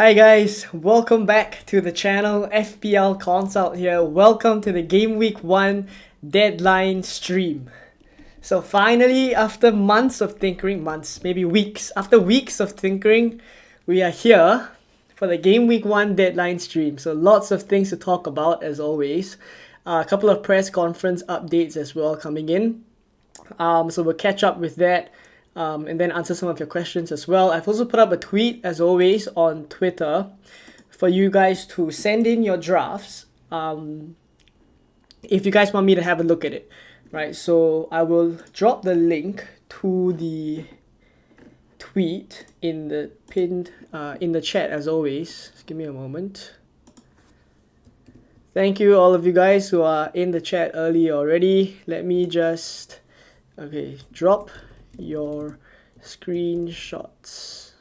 Hi guys, welcome back to the channel. FPL Consult here. Welcome to the Game Week 1 deadline stream. So finally, after months of tinkering, maybe weeks, after weeks of tinkering, we are here for the Game Week 1 deadline stream. So lots of things to talk about as always. A couple of press conference updates as well coming in. So we'll catch up with that. And then answer some of your questions as well. I've also put up a tweet, as always, on Twitter for you guys to send in your drafts if you guys want me to have a look at it, right? So I will drop the link to the tweet in the pinned in the chat, as always. Just give me a moment. Thank you, all of you guys who are in the chat early already. Let me just drop your screenshots.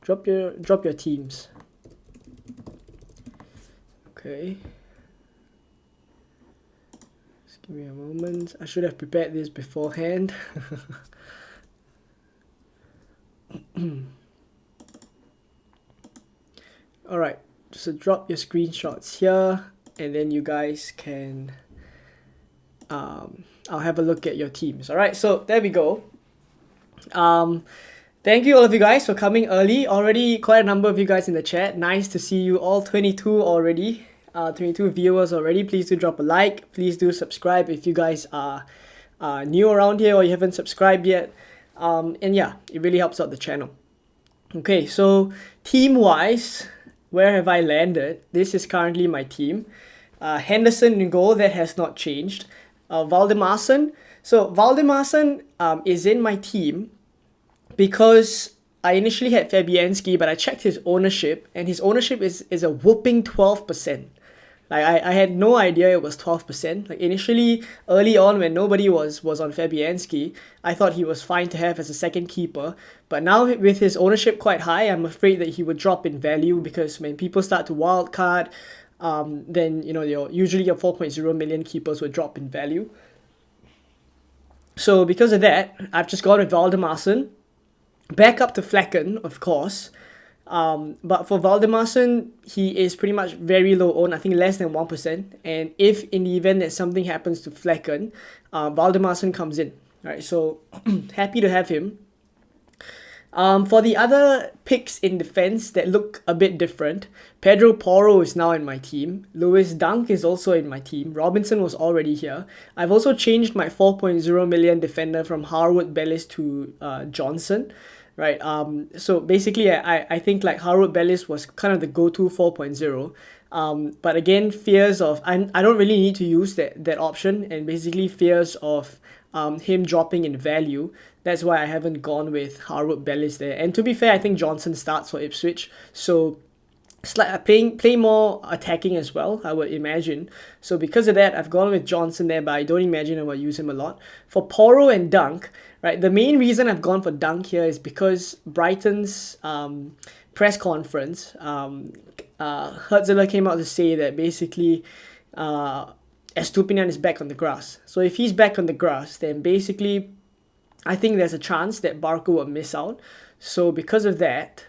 Drop your teams. Okay. Just give me a moment. I should have prepared this beforehand. Alright, so drop your screenshots here and then you guys can I'll have a look at your teams. Alright, so there we go. Thank you all of you guys for coming early. Already quite a number of you guys in the chat. Nice to see you all, 22 already. 22 viewers already. Please do drop a like. Please do subscribe if you guys are new around here or you haven't subscribed yet. And yeah, it really helps out the channel. Okay, so team-wise, where have I landed? This is currently my team. Henderson in goal, that has not changed. Valdemarsson. So Valdemarsson is in my team because I initially had Fabianski, but I checked his ownership, and his ownership is a whooping 12%. Like I had no idea it was 12%. Like initially, early on when nobody was on Fabianski, I thought he was fine to have as a second keeper. But now with his ownership quite high, I'm afraid that he would drop in value because when people start to wildcard, then usually your 4.0 million keepers would drop in value. So because of that, I've just gone with Valdemarsson. Back up to Flecken, of course. But for Valdemarsson, he is pretty much very low owned, I think less than 1%. And if in the event that something happens to Flecken, Valdemarsson comes in. Right, so happy to have him. For the other picks in defense that look a bit different, Pedro Porro is now in my team. Lewis Dunk is also in my team. Robinson was already here. I've also changed my 4.0 million defender from Harwood Bellis to Johnson. Right. So basically, I think like Harwood Bellis was kind of the go-to 4.0. But again, fears of I don't really need to use that option, and basically fears of him dropping in value. That's why I haven't gone with Harwood Bellis there. And to be fair, I think Johnson starts for Ipswich, so play more attacking as well, I would imagine. So because of that, I've gone with Johnson there, but I don't imagine I will use him a lot. For Porro and Dunk, right, the main reason I've gone for Dunk here is because Brighton's press conference, Hertzler came out to say that basically Estupiñán is back on the grass. So if he's back on the grass, then basically I think there's a chance that Barco will miss out. So because of that,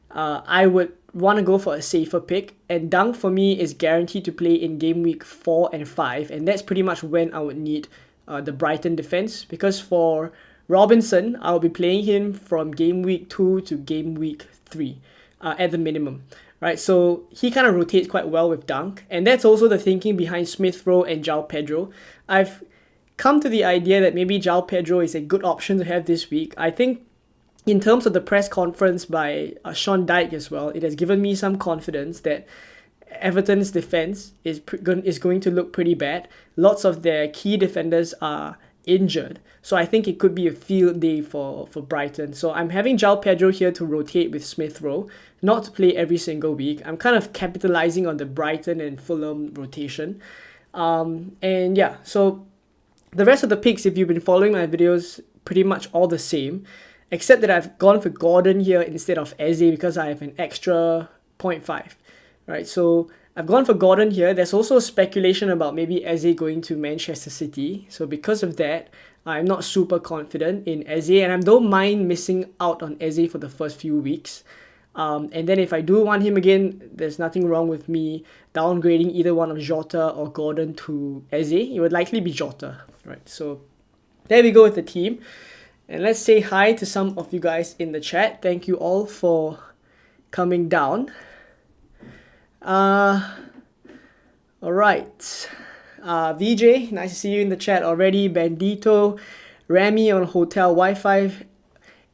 I would want to go for a safer pick, and Dunk for me is guaranteed to play in game week 4 and 5, and that's pretty much when I would need the Brighton defense, because for Robinson, I'll be playing him from game week 2 to game week 3 at the minimum. Right, so he kind of rotates quite well with Dunk, and that's also the thinking behind Smith Rowe and João Pedro. I've come to the idea that maybe João Pedro is a good option to have this week. I think in terms of the press conference by Sean Dyche as well, it has given me some confidence that Everton's defense is going to look pretty bad. Lots of their key defenders are injured, so I think it could be a field day for Brighton. So I'm having João Pedro here to rotate with Smith Rowe, not to play every single week. I'm kind of capitalizing on the Brighton and Fulham rotation. And yeah, so the rest of the picks, if you've been following my videos, pretty much all the same, except that I've gone for Gordon here instead of Eze because I have an extra 0.5. Right, so I've gone for Gordon here. There's also speculation about maybe Eze going to Manchester City. So because of that, I'm not super confident in Eze, and I don't mind missing out on Eze for the first few weeks. And then if I do want him again, there's nothing wrong with me downgrading either one of Jota or Gordon to Eze. It would likely be Jota, right? So there we go with the team. And let's say hi to some of you guys in the chat. Thank you all for coming down. All right. VJ, nice to see you in the chat already. Bandito, Rami on Hotel Wi-Fi,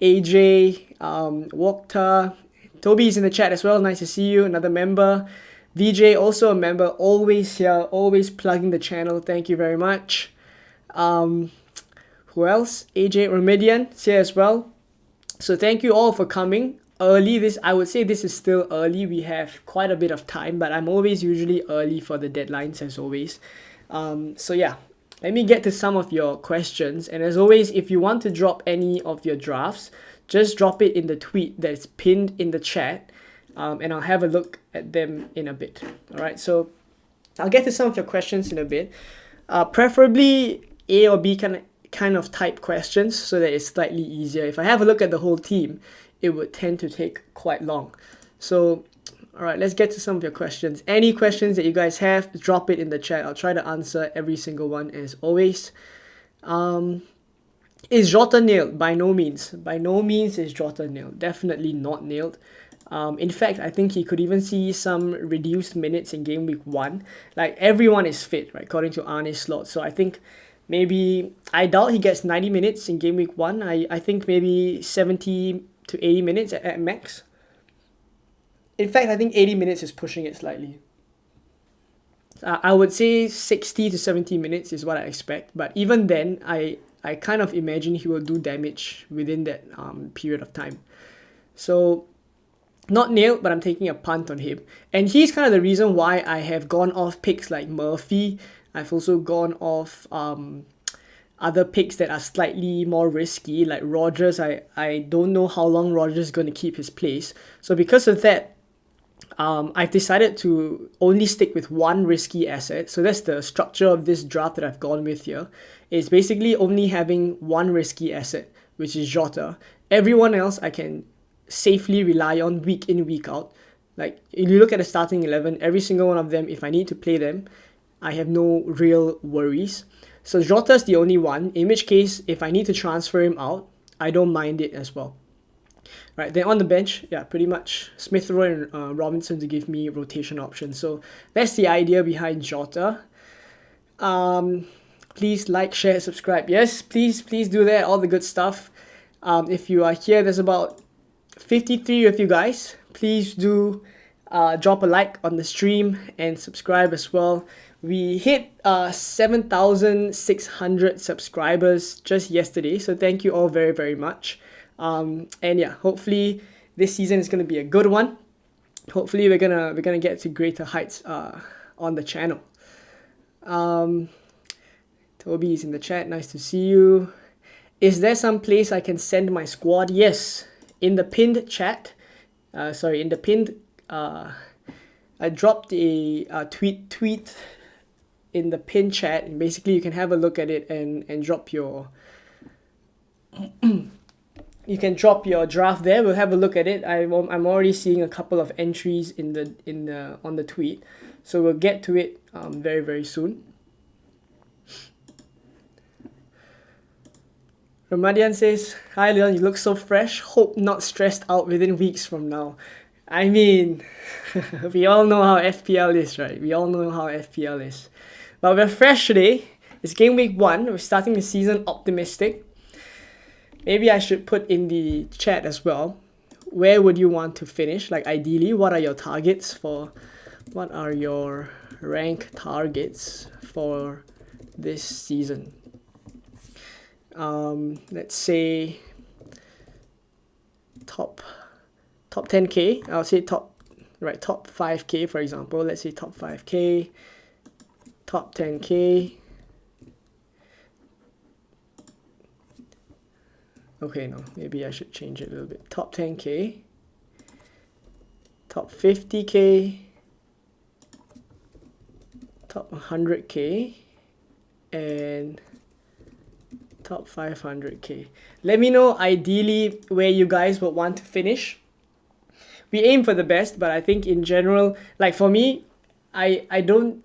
AJ, Wokta, Toby's in the chat as well. Nice to see you. Another member. VJ, also a member. Always here. Always plugging the channel. Thank you very much. Who else? AJ Remedian here as well. So thank you all for coming early. I would say this is still early. We have quite a bit of time, but I'm always usually early for the deadlines as always. So yeah, let me get to some of your questions. And as always, if you want to drop any of your drafts, just drop it in the tweet that's pinned in the chat, and I'll have a look at them in a bit. All right, so I'll get to some of your questions in a bit. Preferably A or B kind of type questions so that it's slightly easier. If I have a look at the whole team, it would tend to take quite long. So, all right, let's get to some of your questions. Any questions that you guys have, drop it in the chat. I'll try to answer every single one as always. Is Jota nailed? By no means. By no means is Jota nailed. Definitely not nailed. In fact, I think he could even see some reduced minutes in game week 1. Like, everyone is fit, right, according to Arne's slot. So I think maybe, I doubt he gets 90 minutes in game week 1. I think maybe 70 to 80 minutes at max. In fact, I think 80 minutes is pushing it slightly. I would say 60 to 70 minutes is what I expect. But even then, I kind of imagine he will do damage within that period of time. So, not nailed, but I'm taking a punt on him. And he's kind of the reason why I have gone off picks like Murphy. I've also gone off other picks that are slightly more risky, like Rodgers. I don't know how long Rodgers is going to keep his place. So because of that, I've decided to only stick with one risky asset. So that's the structure of this draft that I've gone with here. It's basically only having one risky asset, which is Jota. Everyone else I can safely rely on week in, week out. Like, if you look at the starting 11, every single one of them, if I need to play them, I have no real worries. So Jota's the only one, in which case, if I need to transfer him out, I don't mind it as well. Right, then on the bench, yeah, pretty much Smith Rowe and Robinson to give me rotation options. So that's the idea behind Jota. Please like, share, subscribe. Yes, please do that, all the good stuff. If you are here, there's about 53 of you guys. Please do drop a like on the stream and subscribe as well. We hit 7,600 subscribers just yesterday, so thank you all very, very much. And yeah, hopefully this season is gonna be a good one. Hopefully we're gonna get to greater heights on the channel. Toby is in the chat. Nice to see you. Is there some place I can send my squad? Yes, in the pinned chat. In the pinned. I dropped a tweet in the pinned chat, and basically you can have a look at it and drop your. You can drop your draft there. We'll have a look at it. I'm already seeing a couple of entries on the tweet, so we'll get to it very, very soon. Ramadian says, "Hi Leon, you look so fresh. Hope not stressed out within weeks from now." I mean, we all know how FPL is, right? We all know how FPL is. But we're fresh today. It's game week 1. We're starting the season optimistic. Maybe I should put in the chat as well. Where would you want to finish? Like, ideally, what are your targets for? What are your rank targets for this season? Let's say top 10k. I'll say top 5k, for example. Let's say top 5k, top 10k. Okay, no, maybe I should change it a little bit. Top 10k, top 50k, top 100k, and top 500k. Let me know ideally where you guys would want to finish. we aim for the best, but I think in general, like for me, I don't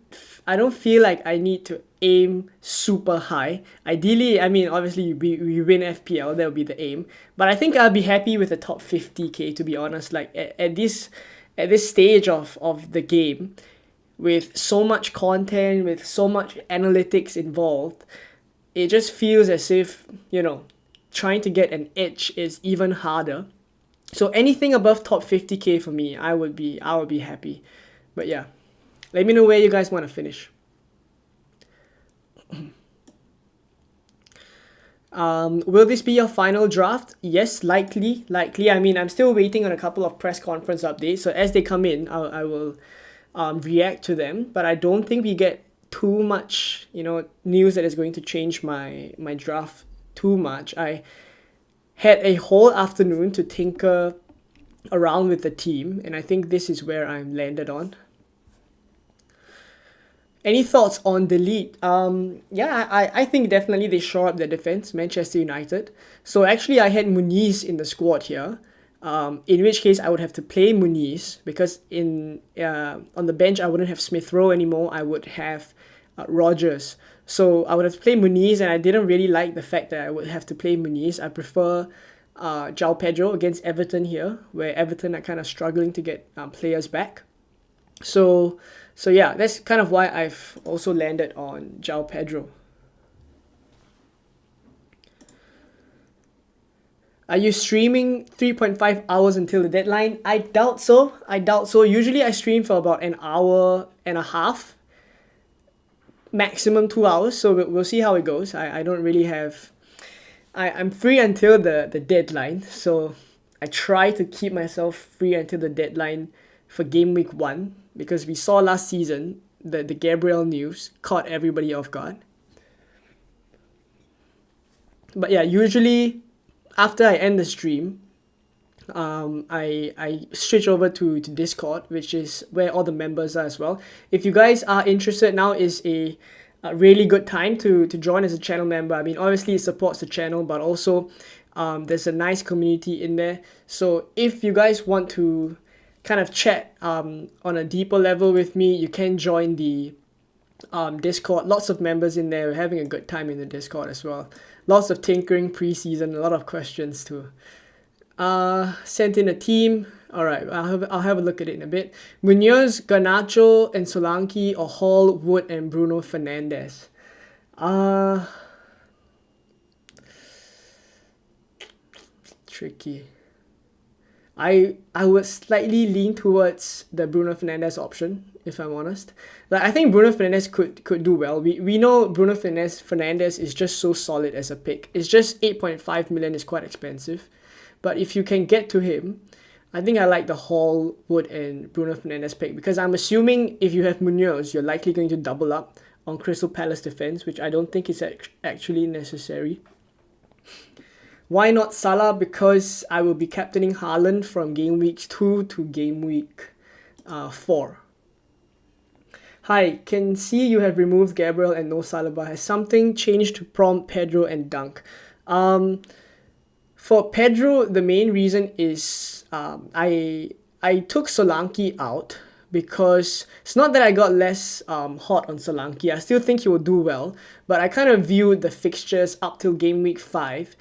feel like I need to aim super high. Ideally, I mean, obviously we win FPL, that would be the aim. But I think I'll be happy with the top 50k, to be honest. Like at this stage of the game, with so much content, with so much analytics involved, it just feels as if, trying to get an edge is even harder. So anything above top 50k for me, I would be happy. But yeah, let me know where you guys want to finish. Will this be your final draft? Yes, likely. I mean, I'm still waiting on a couple of press conference updates. So as they come in, I will react to them. But I don't think we get too much, news that is going to change my draft too much. I had a whole afternoon to tinker around with the team, and I think this is where I'm landed on. Any thoughts on delete? Yeah, I think definitely they shore up their defense, Manchester United. So actually, I had Muniz in the squad here. In which case I would have to play Muniz because on the bench I wouldn't have Smith Rowe anymore. I would have Rogers. So I would have to play Muniz, and I didn't really like the fact that I would have to play Muniz. I prefer João Pedro against Everton here, where Everton are kind of struggling to get players back. So yeah, that's kind of why I've also landed on João Pedro. Are you streaming 3.5 hours until the deadline? I doubt so. Usually I stream for about an hour and a half, maximum 2 hours. So we'll see how it goes. I don't really have... I'm free until the deadline. So I try to keep myself free until the deadline for Gameweek 1. Because we saw last season, the Gabriel news caught everybody off guard. But yeah, usually... after I end the stream, I switch over to Discord, which is where all the members are as well. If you guys are interested, now is a really good time to join as a channel member. I mean, obviously it supports the channel, but also there's a nice community in there. So if you guys want to kind of chat on a deeper level with me, you can join the Discord. Lots of members in there. We're having a good time in the Discord as well. Lots of tinkering pre-season, a lot of questions too. Sent in a team. Alright, I'll have a look at it in a bit. Munoz, Garnacho, and Solanke, or Hall, Wood, and Bruno Fernandes. Tricky. I would slightly lean towards the Bruno Fernandes option, if I'm honest. Like, I think Bruno Fernandes could do well. We know Bruno Fernandes is just so solid as a pick. It's just 8.5 million is quite expensive. But if you can get to him, I think I like the Hall, Wood, and Bruno Fernandes pick. Because I'm assuming if you have Munoz, you're likely going to double up on Crystal Palace defense, which I don't think is actually necessary. Why not Salah? Because I will be captaining Haaland from Game Week 2 to Game Week 4. Hi, can see you have removed Gabriel and no-Salah, but has something changed to prompt Pedro and Dunk? For Pedro, the main reason is I took Solanke out because it's not that I got less hot on Solanke. I still think he will do well, but I kind of viewed the fixtures up till Game Week 5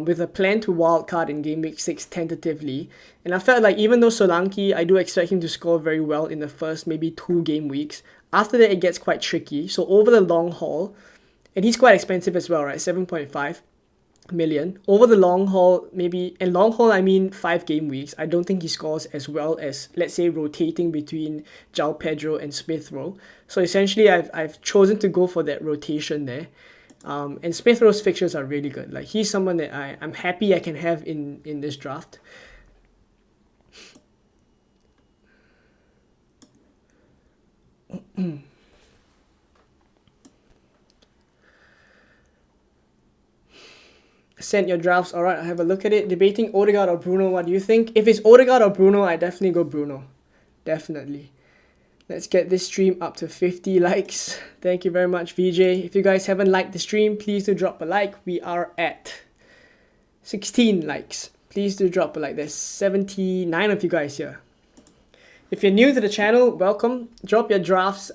with a plan to wildcard in Game Week 6 tentatively. And I felt like even though Solanke, I do expect him to score very well in the first maybe 2 game weeks, after that it gets quite tricky. So over the long haul, and he's quite expensive as well, right? 7.5 million. Over the long haul, maybe, and long haul I mean 5 game weeks, I don't think he scores as well as, let's say, rotating between João Pedro and Smith Rowe. So essentially I've chosen to go for that rotation there. And Smith Rowe's fixtures are really good. Like, he's someone that I'm happy I can have in this draft. Send your drafts. Alright, I'll have a look at it. Debating Odegaard or Bruno, what do you think? If it's Odegaard or Bruno, I definitely go Bruno. Definitely. Let's get this stream up to 50 likes. Thank you very much, VJ. If you guys haven't liked the stream, please do drop a like. We are at 16 likes. Please do drop a like. There's 79 of you guys here. If you're new to the channel, welcome. Drop your drafts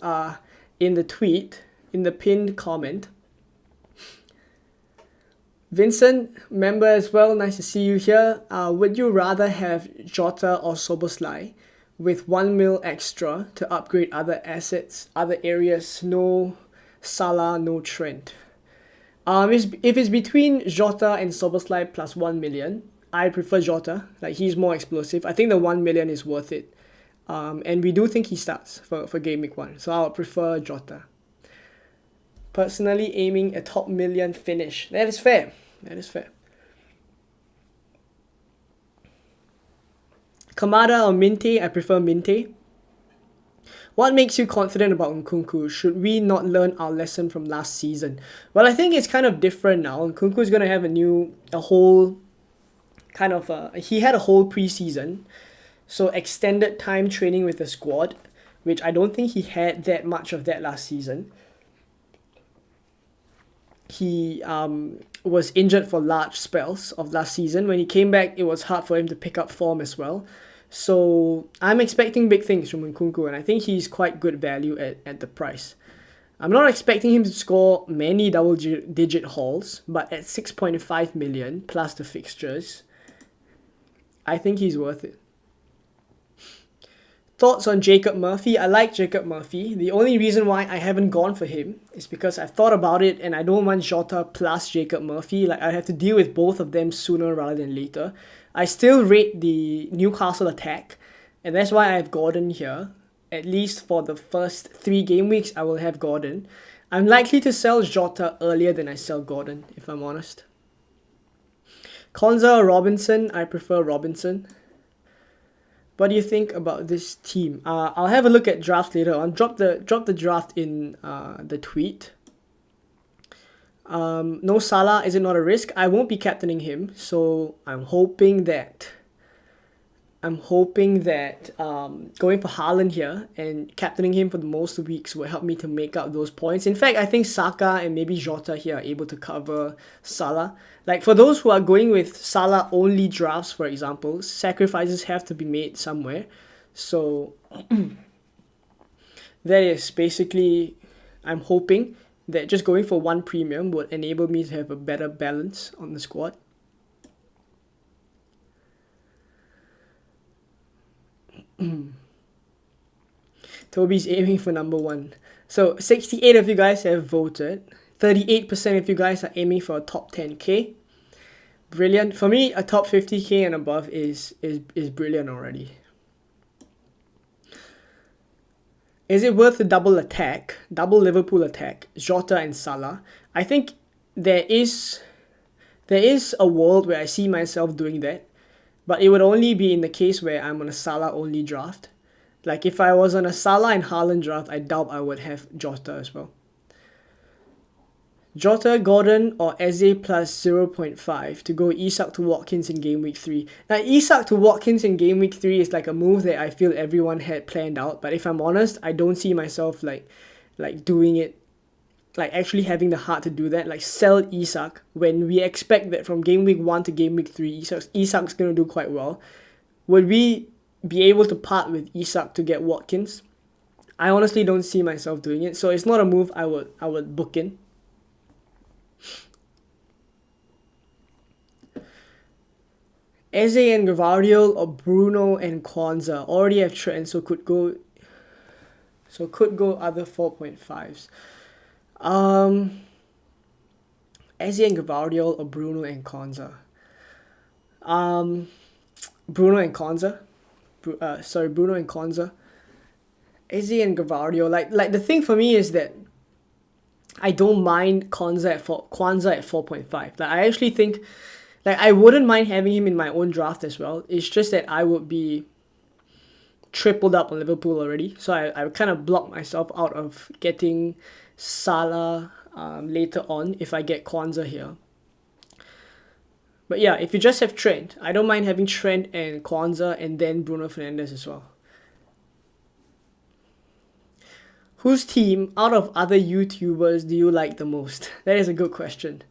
in the tweet, in the pinned comment. Vincent, member as well, nice to see you here. Would you rather have Jota or Szoboszlai with 1 mil extra to upgrade other assets, other areas? No Salah, no Trent. If it's between Jota and Szoboszlai plus 1 million, I prefer Jota. Like, he's more explosive. I think the 1 million is worth it. And we do think he starts for Gameweek 1. So I would prefer Jota. Personally aiming a top million finish. That is fair. That is fair. Kamada or Minte? I prefer Minte. What makes you confident about Nkunku? Should we not learn our lesson from last season? Well, I think it's kind of different now. Nkunku is going to have he had a whole preseason. So extended time training with the squad, which I don't think he had that much of that last season. He was injured for large spells of last season. When he came back, it was hard for him to pick up form as well. So I'm expecting big things from Nkunku, and I think he's quite good value at the price. I'm not expecting him to score many double-digit hauls, but at 6.5 million plus the fixtures, I think he's worth it. Thoughts on Jacob Murphy? I like Jacob Murphy. The only reason why I haven't gone for him is because I've thought about it and I don't want Jota plus Jacob Murphy. Like, I have to deal with both of them sooner rather than later. I still rate the Newcastle attack, and that's why I have Gordon here. At least for the first 3 game weeks, I will have Gordon. I'm likely to sell Jota earlier than I sell Gordon, if I'm honest. Konza or Robinson? I prefer Robinson. What do you think about this team? I'll have a look at drafts later on. Drop the draft in the tweet. No Salah, is it not a risk? I won't be captaining him, so I'm hoping that going for Haaland here and captaining him for the most weeks will help me to make up those points. In fact, I think Saka and maybe Jota here are able to cover Salah. Like, for those who are going with Salah only drafts, for example, sacrifices have to be made somewhere. So that is basically, I'm hoping that just going for 1 premium would enable me to have a better balance on the squad. Toby's aiming for number 1. So 68 of you guys have voted. 38% of you guys are aiming for a top 10k. Brilliant. For me, a top 50k and above is brilliant already. Is it worth the double Liverpool attack, Jota and Salah? I think there is a world where I see myself doing that. But it would only be in the case where I'm on a Salah only draft. Like, if I was on a Salah and Haaland draft, I doubt I would have Jota as well. Jota, Gordon or Eze plus 0.5 to go Isak to Watkins in Game Week 3. Now, Isak to Watkins in Game Week 3 is like a move that I feel everyone had planned out. But if I'm honest, I don't see myself like doing it, like actually having the heart to do that. Like, sell Isak when we expect that from Game Week 1 to Game Week 3, Isak's going to do quite well. Would we be able to part with Isak to get Watkins? I honestly don't see myself doing it. So it's not a move I would book in. Eze and Gvardiol or Bruno and Kwanzaa. Already have Trent, so could go other 4.5s. Eze and Gvardiol or Bruno and Kwanzaa. Bruno and Kwanzaa. Bruno and Kwanzaa. Eze and Gvardiol. Like the thing for me is that I don't mind Kwanzaa at 4.5. Like, I actually think, like, I wouldn't mind having him in my own draft as well. It's just that I would be tripled up on Liverpool already. So I kind of block myself out of getting Salah later on if I get Kwanzaa here. But yeah, if you just have Trent, I don't mind having Trent and Kwanzaa and then Bruno Fernandes as well. Whose team out of other YouTubers do you like the most? That is a good question.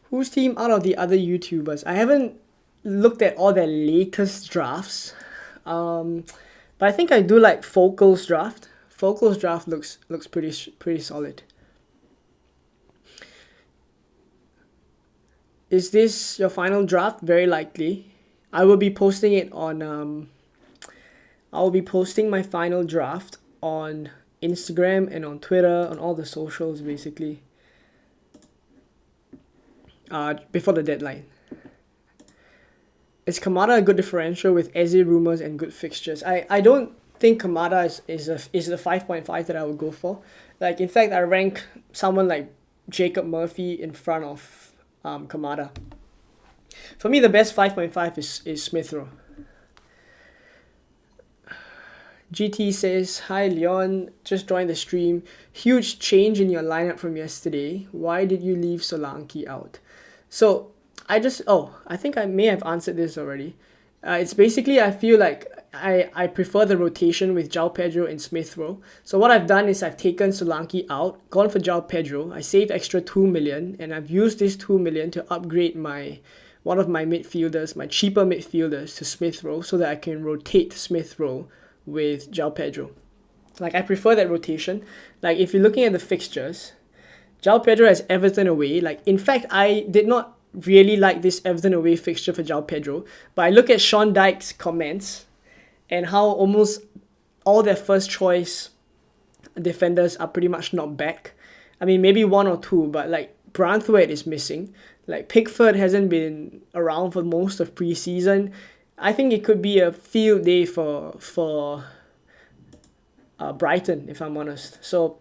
Whose team out of the other YouTubers? I haven't looked at all their latest drafts. But I think I do like Focal's draft. Focal's draft looks pretty solid. Is this your final draft? Very likely. I will be posting it on I will be posting my final draft on Instagram and on Twitter, on all the socials basically. Before the deadline. Is Kamada a good differential with Eze rumors and good fixtures? I don't think Kamada is the 5.5 that I would go for. Like, in fact, I rank someone like Jacob Murphy in front of Kamada. For me, the best 5.5 is Smith Rowe. GT says, hi Leon, just joined the stream. Huge change in your lineup from yesterday. Why did you leave Solanke out? So, I think I may have answered this already. It's basically, I feel like I prefer the rotation with João Pedro and Smith Rowe. So what I've done is I've taken Solanke out, gone for João Pedro. I saved extra 2 million, and I've used this 2 million to upgrade one of my midfielders, my cheaper midfielders, to Smith Rowe so that I can rotate Smith Rowe with João Pedro. Like, I prefer that rotation. Like, if you're looking at the fixtures, João Pedro has Everton away. Like, in fact, I did not really like this Everton away fixture for João Pedro, but I look at Sean Dyche's comments and how almost all their first choice defenders are pretty much not back. I mean, maybe one or two, but like Branthwaite is missing. Like, Pickford hasn't been around for most of pre-season. I think it could be a field day for Brighton, if I'm honest. So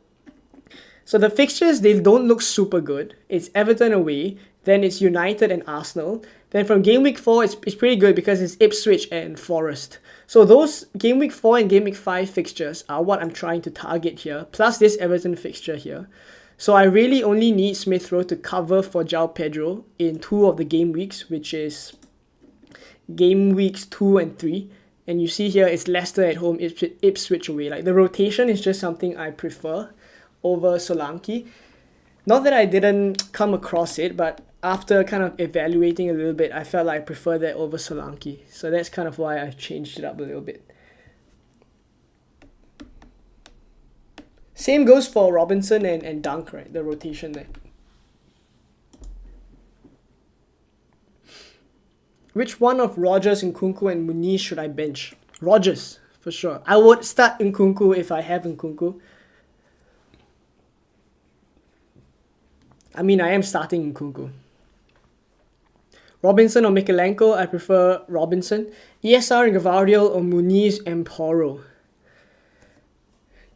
the fixtures, they don't look super good. It's Everton away, then it's United and Arsenal. Then from Game Week 4, it's pretty good because it's Ipswich and Forest. So those Game Week 4 and Game Week 5 fixtures are what I'm trying to target here, plus this Everton fixture here. So I really only need Smith Rowe to cover for João Pedro in 2 of the game weeks, which is Game Weeks 2 and 3. And you see here, it's Leicester at home, Ipswich away. Like, the rotation is just something I prefer over Solanke. Not that I didn't come across it, but after kind of evaluating a little bit, I felt like I prefer that over Solanke. So that's kind of why I've changed it up a little bit. Same goes for Robinson and Dunk, right? The rotation there. Which one of Rodgers, Nkunku, and Muniz should I bench? Rodgers, for sure. I would start Nkunku if I have Nkunku. I mean, I am starting Nkunku. Robinson or Mikalenko, I prefer Robinson. ESR and Gavardiol or Muniz and Porro.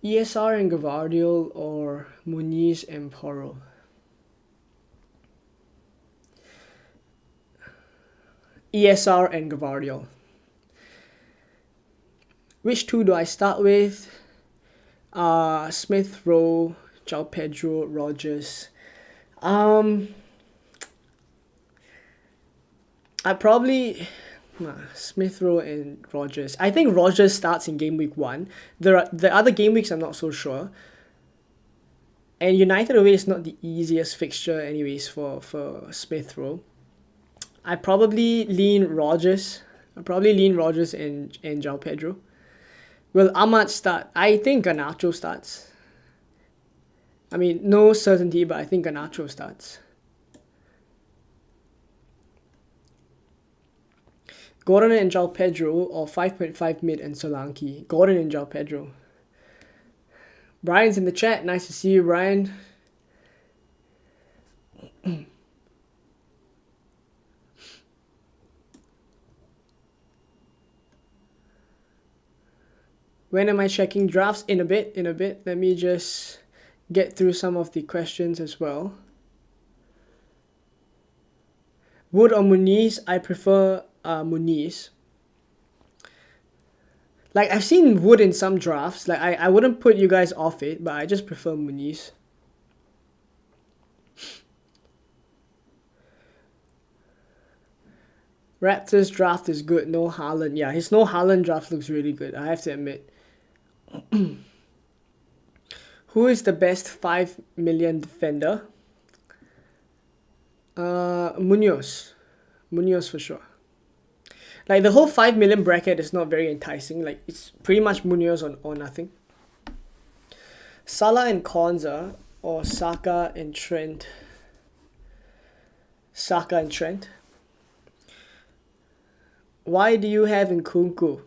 ESR and Gavardiol or Muniz and Porro. ESR and Gavardiol. Which two do I start with? Smith Rowe, João Pedro, Rodgers. I probably Smith Rowe and Rodgers. I think Rodgers starts in Game Week 1. The other game weeks I'm not so sure. And United away is not the easiest fixture anyways for Smith Rowe. I probably lean Rodgers. and João Pedro. Will Ahmad start? I think Garnacho starts. I mean, no certainty, but I think Garnacho starts. Gordon and João Pedro or 5.5 mid and Solanke. Gordon and João Pedro. Brian's in the chat. Nice to see you, Brian. When am I checking drafts? In a bit. Let me just get through some of the questions as well. Wood or Muniz? I prefer Muniz. Like, I've seen Wood in some drafts. Like, I wouldn't put you guys off it, but I just prefer Muniz. Raptors draft is good. No Haaland. Yeah, his no Haaland draft looks really good, I have to admit. Who is the best 5 million defender? Munoz. Munoz for sure. Like the whole 5 million bracket is not very enticing. Like it's pretty much Munoz or nothing. Salah and Konza or Saka and Trent. Saka and Trent. Why do you have Nkunku?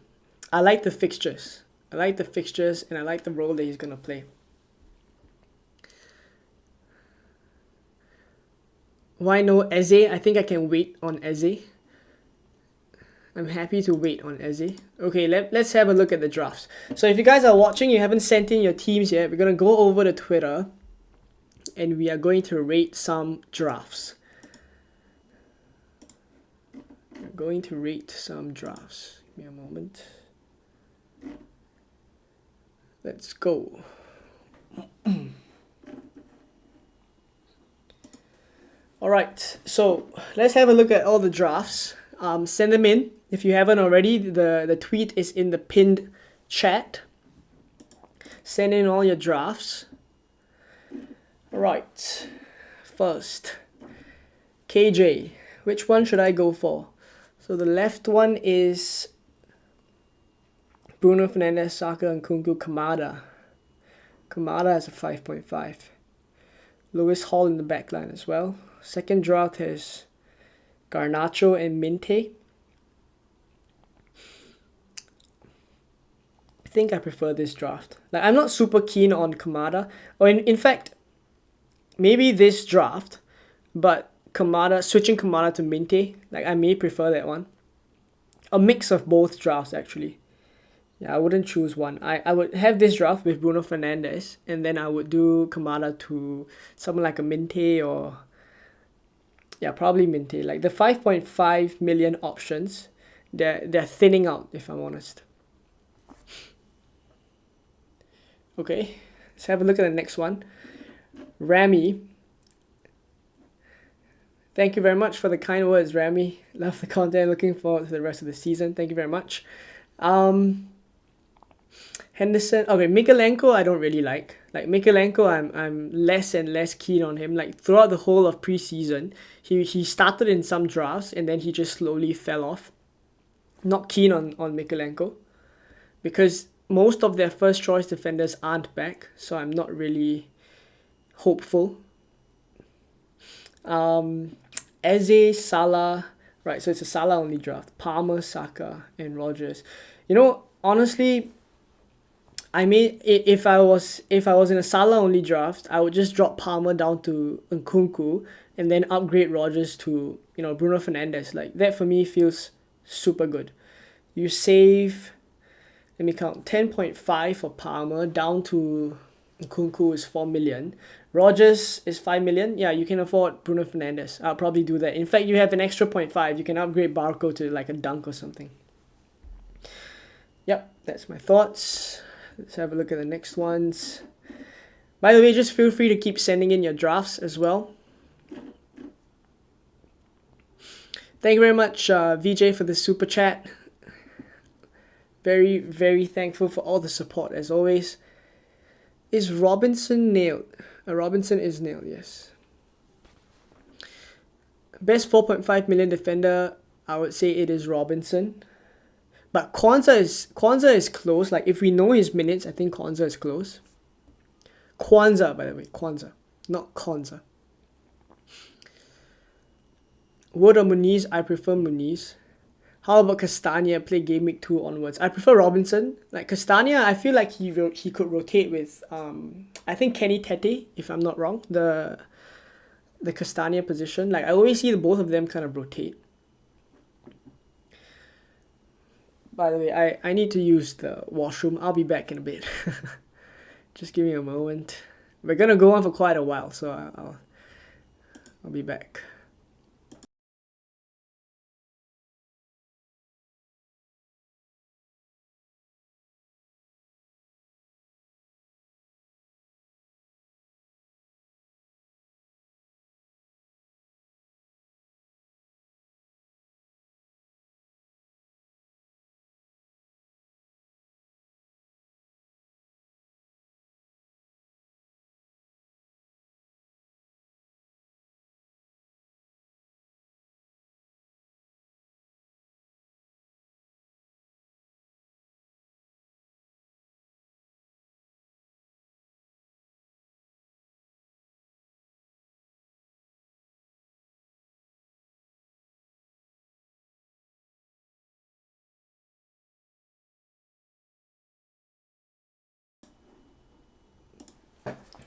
I like the fixtures. I like the fixtures and I like the role that he's gonna play. Why no Eze? I think I can wait on Eze. I'm happy to wait on Eze. Okay, let's have a look at the drafts. So if you guys are watching, you haven't sent in your teams yet, we're going to go over to Twitter and we are going to rate some drafts. We're going to rate some drafts. Give me a moment. Let's go. All right, so let's have a look at all the drafts. Send them in. If you haven't already, the tweet is in the pinned chat. Send in all your drafts. All right, first, KJ. Which one should I go for? So the left one is Bruno Fernandes, Saka, and Nkunku, Kamada. Kamada has a 5.5. Lewis Hall in the backline as well. Second draft has Garnacho and Minte. I think I prefer this draft. Like I'm not super keen on Kamada. Or in fact, maybe this draft, but switching Kamada to Minte, like I may prefer that one. A mix of both drafts actually. Yeah, I wouldn't choose one. I would have this draft with Bruno Fernandes, and then I would do Kamada to someone like a Minte or yeah, probably Minte. Like the 5.5 million options, they're thinning out if I'm honest. Okay, let's have a look at the next one. Rami. Thank you very much for the kind words, Rami. Love the content. Looking forward to the rest of the season. Thank you very much. Henderson. Okay, Mikalenko I don't really like. Like Mikalenko, I'm less and less keen on him. Like throughout the whole of preseason, he started in some drafts and then he just slowly fell off. Not keen on Mikalenko because most of their first choice defenders aren't back, so I'm not really hopeful. Eze, Salah, right? So it's a Salah only draft. Palmer, Saka, and Rogers. You know, honestly, I mean, if I was in a Salah only draft, I would just drop Palmer down to Nkunku and then upgrade Rogers to Bruno Fernandes. Like that for me feels super good. You save, let me count, 10.5 for Palmer down to Nkunku is 4 million. Rogers is 5 million. Yeah, you can afford Bruno Fernandes. I'll probably do that. In fact, you have an extra 0.5. You can upgrade Barco to like a dunk or something. Yep, that's my thoughts. Let's have a look at the next ones. By the way, just feel free to keep sending in your drafts as well. Thank you very much, VJ, for the super chat. Very, very thankful for all the support as always. Is Robinson nailed? Robinson is nailed, yes. Best 4.5 million defender, I would say it is Robinson. But Kwanzaa is close. Like if we know his minutes, I think Kwanzaa is close. Kwanzaa, by the way, Kwanzaa, not Konza. Wood or Muniz? I prefer Muniz. How about Castagna? Play Gameweek 2 onwards. I prefer Robinson. Like Castagna, I feel like he could rotate with I think Kenny Tete, if I'm not wrong, the Castagna position. Like I always see both of them kind of rotate. By the way, I need to use the washroom. I'll be back in a bit. Just give me a moment. We're gonna go on for quite a while, so I'll be back.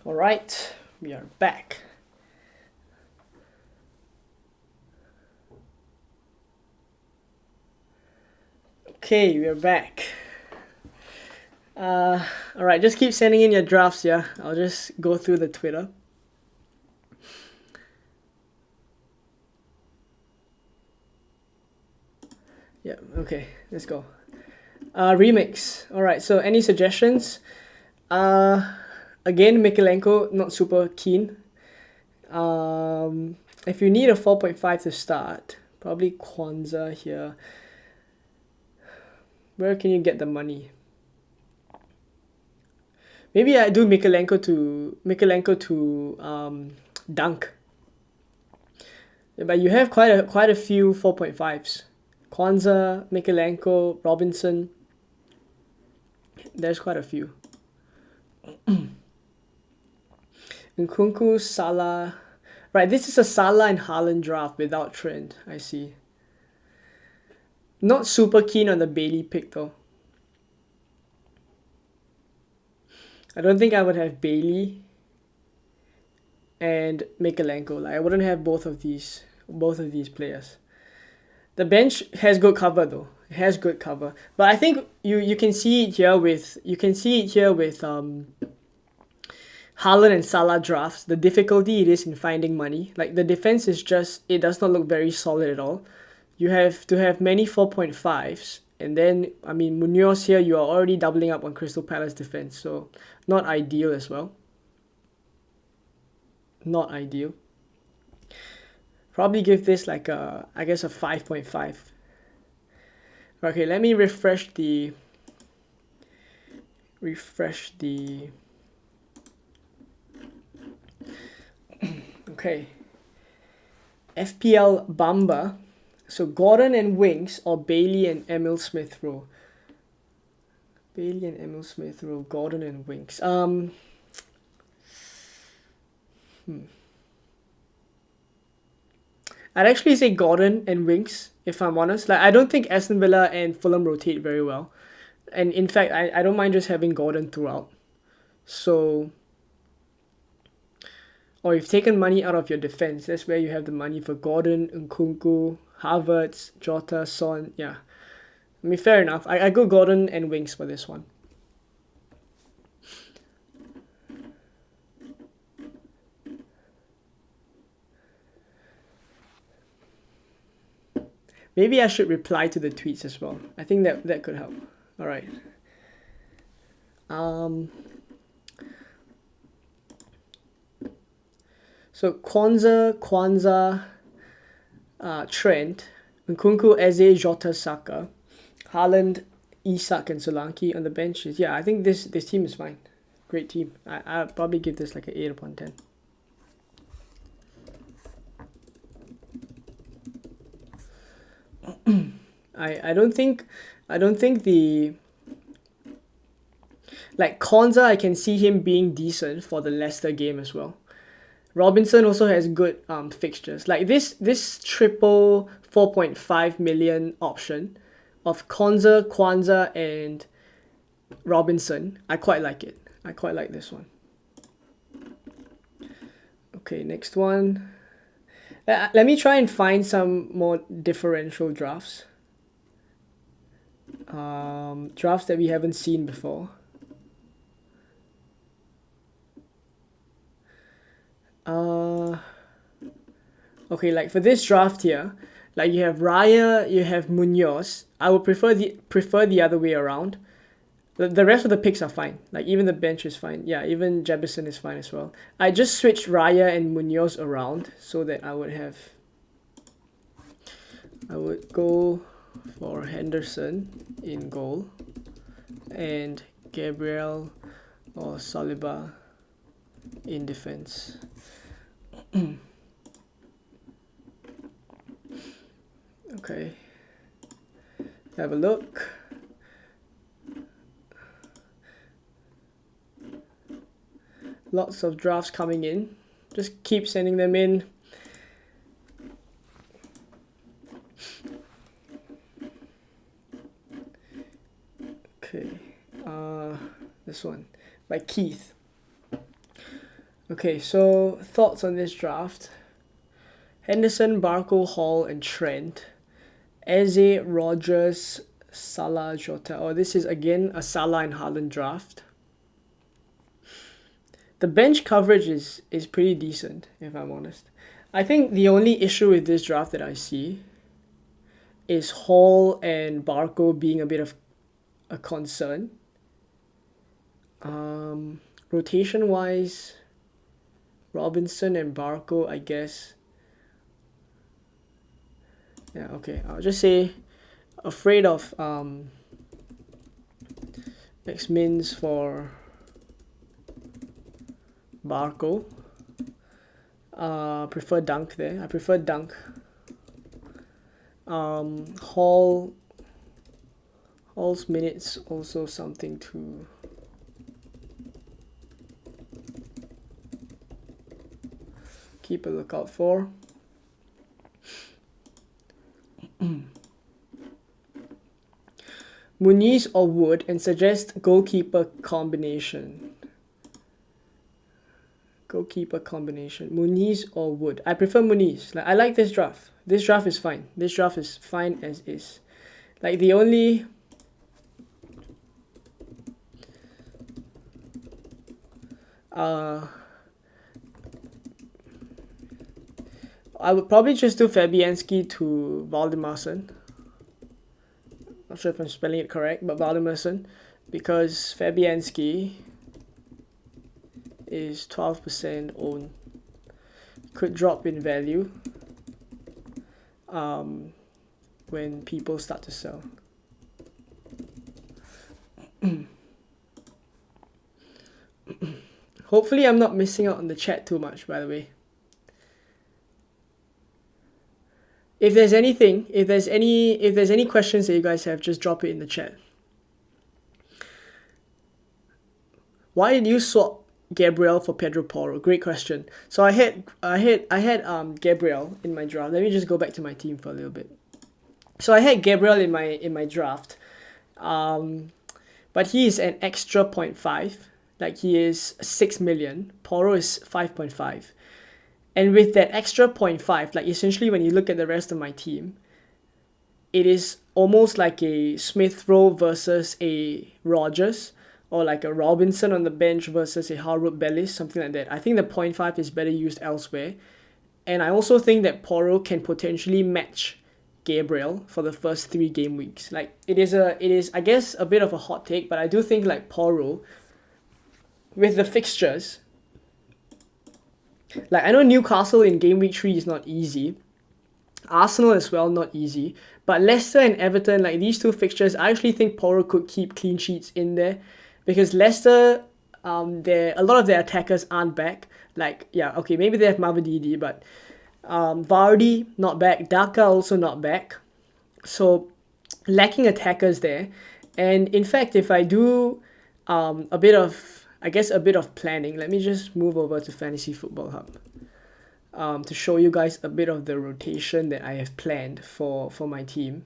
All right, we are back. Okay, we are back. All right, just keep sending in your drafts, yeah? I'll just go through the Twitter. Yeah, okay, let's go. Remix. All right, so any suggestions? Again, Mikalenko, not super keen. If you need a 4.5 to start, probably Kwanzaa here. Where can you get the money? Maybe I do Mikalenko to Dunk. Yeah, but you have quite a few 4.5s. Kwanzaa, Mikalenko, Robinson. There's quite a few. Nkunku, Salah. Right, this is a Salah and Haaland draft without Trent. I see. Not super keen on the Bailey pick though. I don't think I would have Bailey and Mikalenko. Like I wouldn't have both of these players. The bench has good cover though. It has good cover. But I think you can see it here with Haaland and Salah drafts, the difficulty it is in finding money. Like the defense is just, it does not look very solid at all. You have to have many 4.5s. And then, I mean, Munoz here, you are already doubling up on Crystal Palace defense. So, not ideal as well. Not ideal. Probably give this like I guess a 5.5. Okay, let me refresh the... Okay. FPL Bamba. So Gordon and Winks or Bailey and Emil Smith Rowe. Gordon and Winks. I'd actually say Gordon and Winks, if I'm honest. Like I don't think Aston Villa and Fulham rotate very well. And in fact, I don't mind just having Gordon throughout. So, or you've taken money out of your defense. That's where you have the money for Gordon, Nkunku, Havertz, Jota, Son. Yeah. I mean, fair enough. I go Gordon and Winks for this one. Maybe I should reply to the tweets as well. I think that could help. All right. So Kwanzaa, Trent, Nkunku, Eze, Jota, Saka, Haaland, Isak, and Solanke on the benches. Yeah, I think this team is fine. Great team. I'll probably give this like an 8 upon 10. I don't think the like Konza, I can see him being decent for the Leicester game as well. Robinson also has good fixtures. Like this triple 4.5 million option of Kwanzaa, and Robinson. I quite like it. I quite like this one. Okay, next one. Let me try and find some more differential drafts. Drafts that we haven't seen before. Okay, like for this draft here, like you have Raya, you have Munoz. I would prefer the other way around. The rest of the picks are fine. Like even the bench is fine. Yeah, even Jebison is fine as well. I just switched Raya and Munoz around so that I would go for Henderson in goal and Gabriel or Saliba in defense. Okay, have a look. Lots of drafts coming in. Just keep sending them in. Okay, this one by Keith. Okay, so thoughts on this draft. Henderson, Barco, Hall, and Trent. Eze, Rogers, Salah, Jota. Oh, this is again a Salah and Haaland draft. The bench coverage is pretty decent, if I'm honest. I think the only issue with this draft that I see is Hall and Barco being a bit of a concern. Rotation wise, Robinson and Barco, I guess. Yeah, okay. I'll just say afraid of X-Mins for Barco. Prefer Dunk there. I prefer Dunk. Hall's minutes also something to keep a lookout for. Muniz or Wood, and suggest goalkeeper combination. Goalkeeper combination. Muniz or Wood. I prefer Muniz. Like, I like this draft. This draft is fine. This draft is fine as is. Like, the only I would probably just do Fabianski to Valdimarsson. Not sure if I'm spelling it correct, but Valdimarsson, because Fabianski is 12% owned. Could drop in value when people start to sell. Hopefully I'm not missing out on the chat too much, by the way. If there's any questions that you guys have, just drop it in the chat. Why did you swap Gabriel for Pedro Porro? Great question. So I had Gabriel in my draft. Let me just go back to my team for a little bit. So I had Gabriel in my draft, but he is an extra 0.5. Like, he is 6 million. Porro is 5.5. And with that extra 0.5, like, essentially when you look at the rest of my team, it is almost like a Smith Rowe versus a Rogers, or like a Robinson on the bench versus a Harwood Bellis, something like that. I think the 0.5 is better used elsewhere. And I also think that Porro can potentially match Gabriel for the first 3 game weeks. Like, it is I guess a bit of a hot take, but I do think like Porro, with the fixtures, like, I know Newcastle in game week 3 is not easy. Arsenal as well, not easy. But Leicester and Everton, like, these 2 fixtures, I actually think Porro could keep clean sheets in there. Because Leicester, a lot of their attackers aren't back. Like, yeah, okay, maybe they have Mavadidi, but Vardy not back. Daka also not back. So, lacking attackers there. And in fact, if I do a bit of planning, let me just move over to Fantasy Football Hub to show you guys a bit of the rotation that I have planned for my team.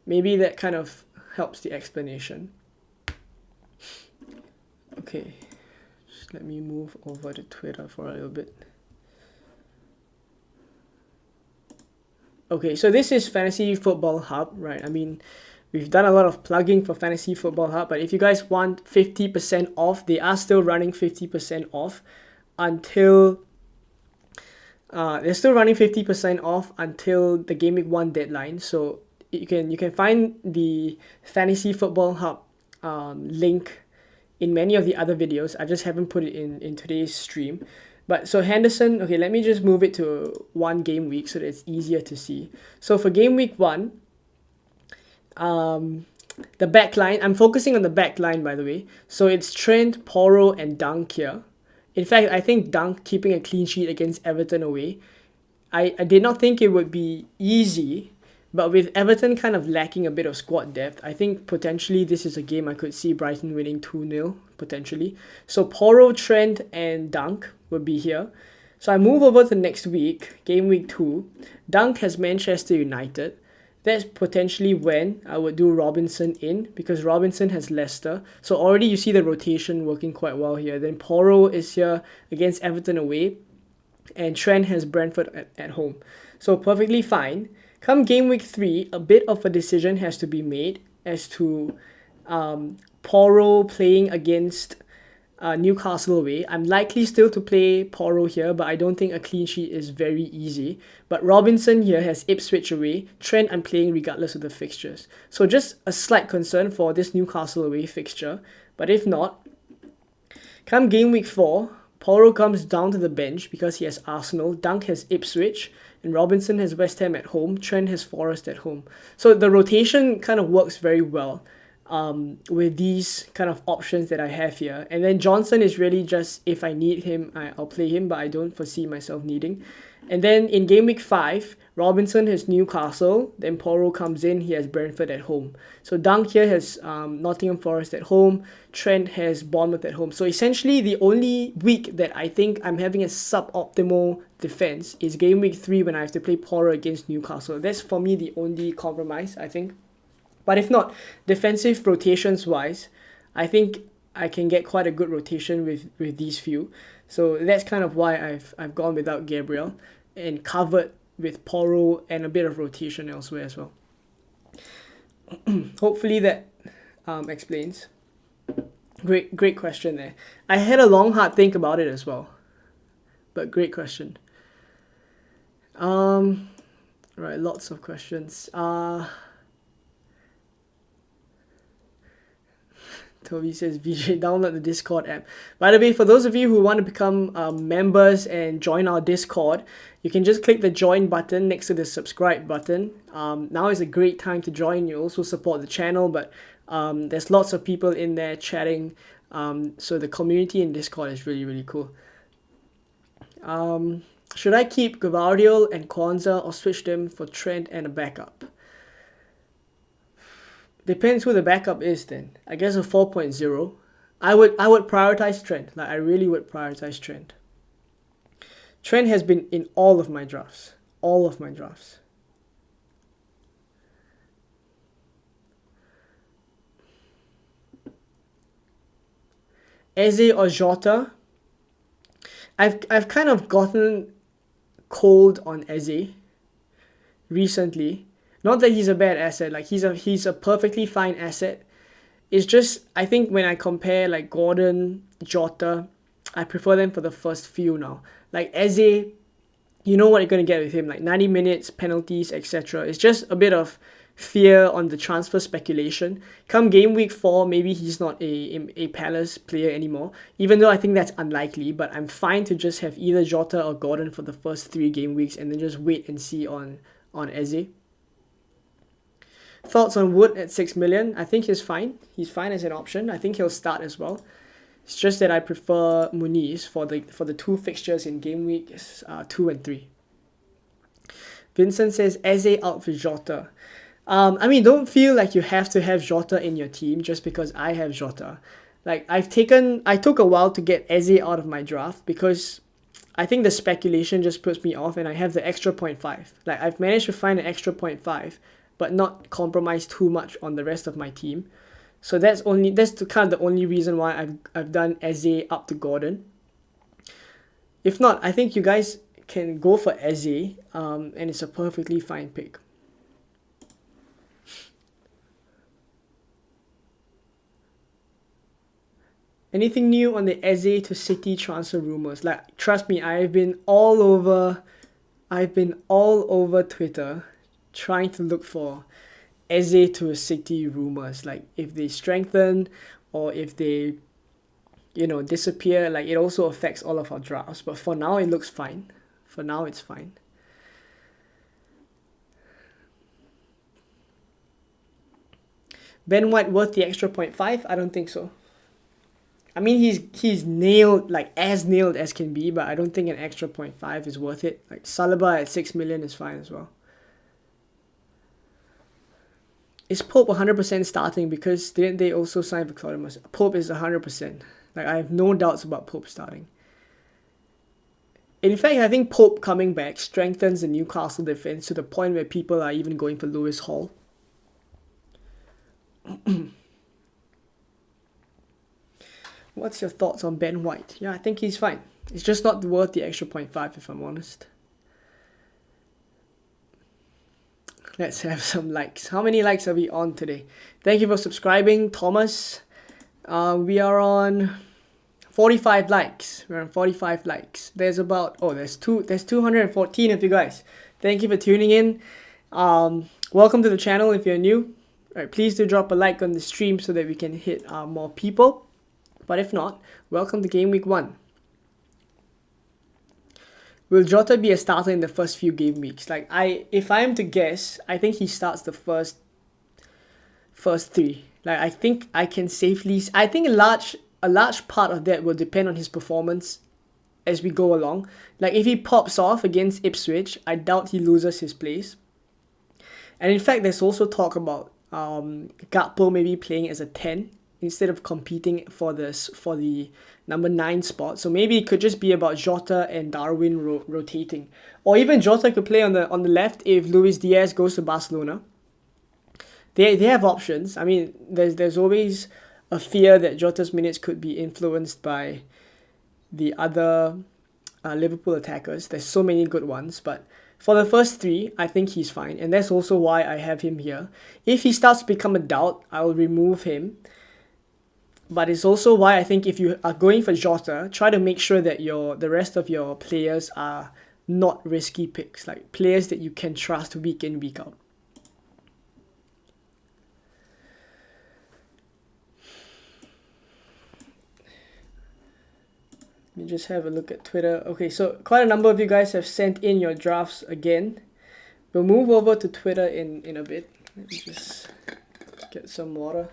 Maybe that kind of helps the explanation. Okay, just let me move over to Twitter for a little bit. Okay, so this is Fantasy Football Hub, right? I mean, we've done a lot of plugging for Fantasy Football Hub, but if you guys want 50% off, they are still running 50% off until they're still running 50% off until the Gameweek 1 deadline. So you can find the Fantasy Football Hub link in many of the other videos. I just haven't put it in today's stream. But so Henderson, okay, let me just move it to 1 game week so that it's easier to see. So for game week 1, the back line, I'm focusing on the back line, by the way. So it's Trent, Porro, and Dunk here. In fact, I think Dunk keeping a clean sheet against Everton away. I did not think it would be easy, but with Everton kind of lacking a bit of squad depth, I think potentially this is a game I could see Brighton winning 2-0, potentially. So Porro, Trent, and Dunk would be here. So I move over to next week, game week 2. Dunk has Manchester United. that's potentially when I would do Robinson in, because Robinson has Leicester. So already you see the rotation working quite well here. Then Porro is here against Everton away, and Trent has Brentford at home. So perfectly fine. Come game week 3, a bit of a decision has to be made as to Porro playing against Newcastle away. I'm likely still to play Porro here, but I don't think a clean sheet is very easy. But Robinson here has Ipswich away. Trent I'm playing regardless of the fixtures. So just a slight concern for this Newcastle away fixture. But if not, come game week 4, Porro comes down to the bench because he has Arsenal. Dunk has Ipswich. And Robinson has West Ham at home. Trent has Forest at home. So the rotation kind of works very well with these kind of options that I have here. And then Johnson is really just, if I need him, I'll play him, but I don't foresee myself needing. And then in game week 5, Robinson has Newcastle, then Porro comes in, he has Brentford at home. So Dunk here has Nottingham Forest at home, Trent has Bournemouth at home. So essentially the only week that I think I'm having a suboptimal defense is game week 3 when I have to play Porro against Newcastle. That's for me the only compromise, I think. But if not, defensive rotations wise, I think I can get quite a good rotation with these few. So that's kind of why I've gone without Gabriel and covered with Porro and a bit of rotation elsewhere as well. Hopefully that explains. Great question there. I had a long hard think about it as well, but great question. Right, lots of questions. Toby says, VJ, download the Discord app. By the way, for those of you who want to become members and join our Discord, you can just click the join button next to the subscribe button. Now is a great time to join. You also support the channel, but there's lots of people in there chatting. So the community in Discord is really, really cool. Should I keep Gvardiol and Kwanzaa or switch them for Trent and a backup? Depends who the backup is then. I guess a 4.0. I would prioritize Trent. Like I really would prioritize Trent. Trent has been in all of my drafts. All of my drafts. Eze or Jota? I've kind of gotten cold on Eze recently. Not that he's a bad asset, like he's a perfectly fine asset. It's just, I think when I compare like Gordon, Jota, I prefer them for the first few now. Like Eze, you know what you're going to get with him, like 90 minutes, penalties, etc. It's just a bit of fear on the transfer speculation. Come game week 4, maybe he's not a Palace player anymore, even though I think that's unlikely, but I'm fine to just have either Jota or Gordon for the first 3 game weeks and then just wait and see on Eze. Thoughts on Wood at 6 million? I think he's fine. He's fine as an option. I think he'll start as well. It's just that I prefer Muniz for the 2 fixtures in game weeks 2 and 3. Vincent says Eze out for Jota. I mean, don't feel like you have to have Jota in your team just because I have Jota. Like I took a while to get Eze out of my draft because I think the speculation just puts me off, and I have the extra 0.5. Like I've managed to find an extra 0.5. But not compromise too much on the rest of my team. So that's kind of the only reason why I've done Eze up to Gordon. If not, I think you guys can go for Eze, and it's a perfectly fine pick. Anything new on the Eze to City transfer rumors? Like, trust me, I've been all over Twitter trying to look for Eze to a City rumors, like if they strengthen or if they disappear. Like it also affects all of our drafts, but for now it looks fine. For now it's fine. Ben White worth the extra 0.5? I don't think so. I mean, he's nailed, like as nailed as can be, but I don't think an extra 0.5 is worth it. Like Saliba at 6 million is fine as well. Is Pope 100% starting? Because didn't they also sign for Claudius? Pope is 100%. Like I have no doubts about Pope starting. In fact, I think Pope coming back strengthens the Newcastle defense to the point where people are even going for Lewis Hall. What's your thoughts on Ben White? Yeah, I think he's fine. It's just not worth the extra 0.5 if I'm honest. Let's have some likes. How many likes are we on today? Thank you for subscribing, Thomas. We are on 45 likes. We're on 45 likes. There's about there's 214 of you guys. Thank you for tuning in. Welcome to the channel if you're new. Alright, please do drop a like on the stream so that we can hit more people. But if not, welcome to Game Week 1. Will Jota be a starter in the first few game weeks? If I am to guess, I think he starts the first three. I think I can safely. I think a large part of that will depend on his performance as we go along. If he pops off against Ipswich, I doubt he loses his place. And in fact, there's also talk about Gakpo maybe playing as a 10 instead of competing for the number 9 spot. So maybe it could just be about Jota and Darwin rotating. Or even Jota could play on the left if Luis Diaz goes to Barcelona. They have options. I mean, there's always a fear that Jota's minutes could be influenced by the other Liverpool attackers. There's so many good ones, but for the first 3, I think he's fine. And that's also why I have him here. If he starts to become a doubt, I will remove him. But it's also why I think if you are going for Jota, try to make sure that the rest of your players are not risky picks, like players that you can trust week in, week out. Let me just have a look at Twitter. Okay, so quite a number of you guys have sent in your drafts again. We'll move over to Twitter in a bit. Let me just get some water.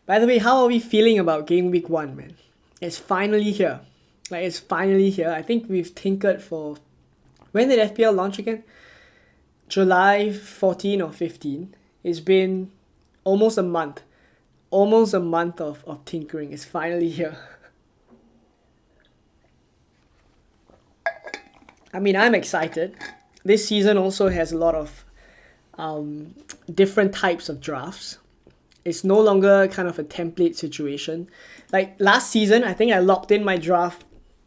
By the way, how are we feeling about Game Week 1, man? It's finally here. It's finally here. I think we've tinkered for... When did FPL launch again? July 14 or 15. It's been almost a month. Almost a month of tinkering. It's finally here. I mean, I'm excited. This season also has a lot of different types of drafts. It's no longer kind of a template situation. Last season, I think I locked in my draft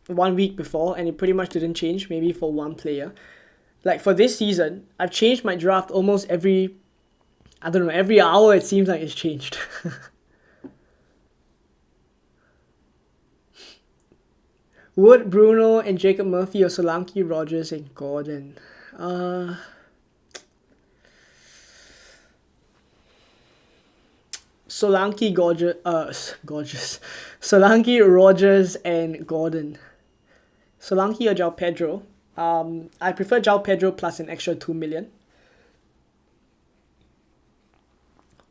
1 week before and it pretty much didn't change, maybe for one player. For this season, I've changed my draft almost every hour it seems like it's changed. Wood, Bruno, and Jacob Murphy or Solanke, Rogers, and Gordon? Solanke, Solanke, Rogers, and Gordon. Solanke or João Pedro? I prefer João Pedro plus an extra 2 million.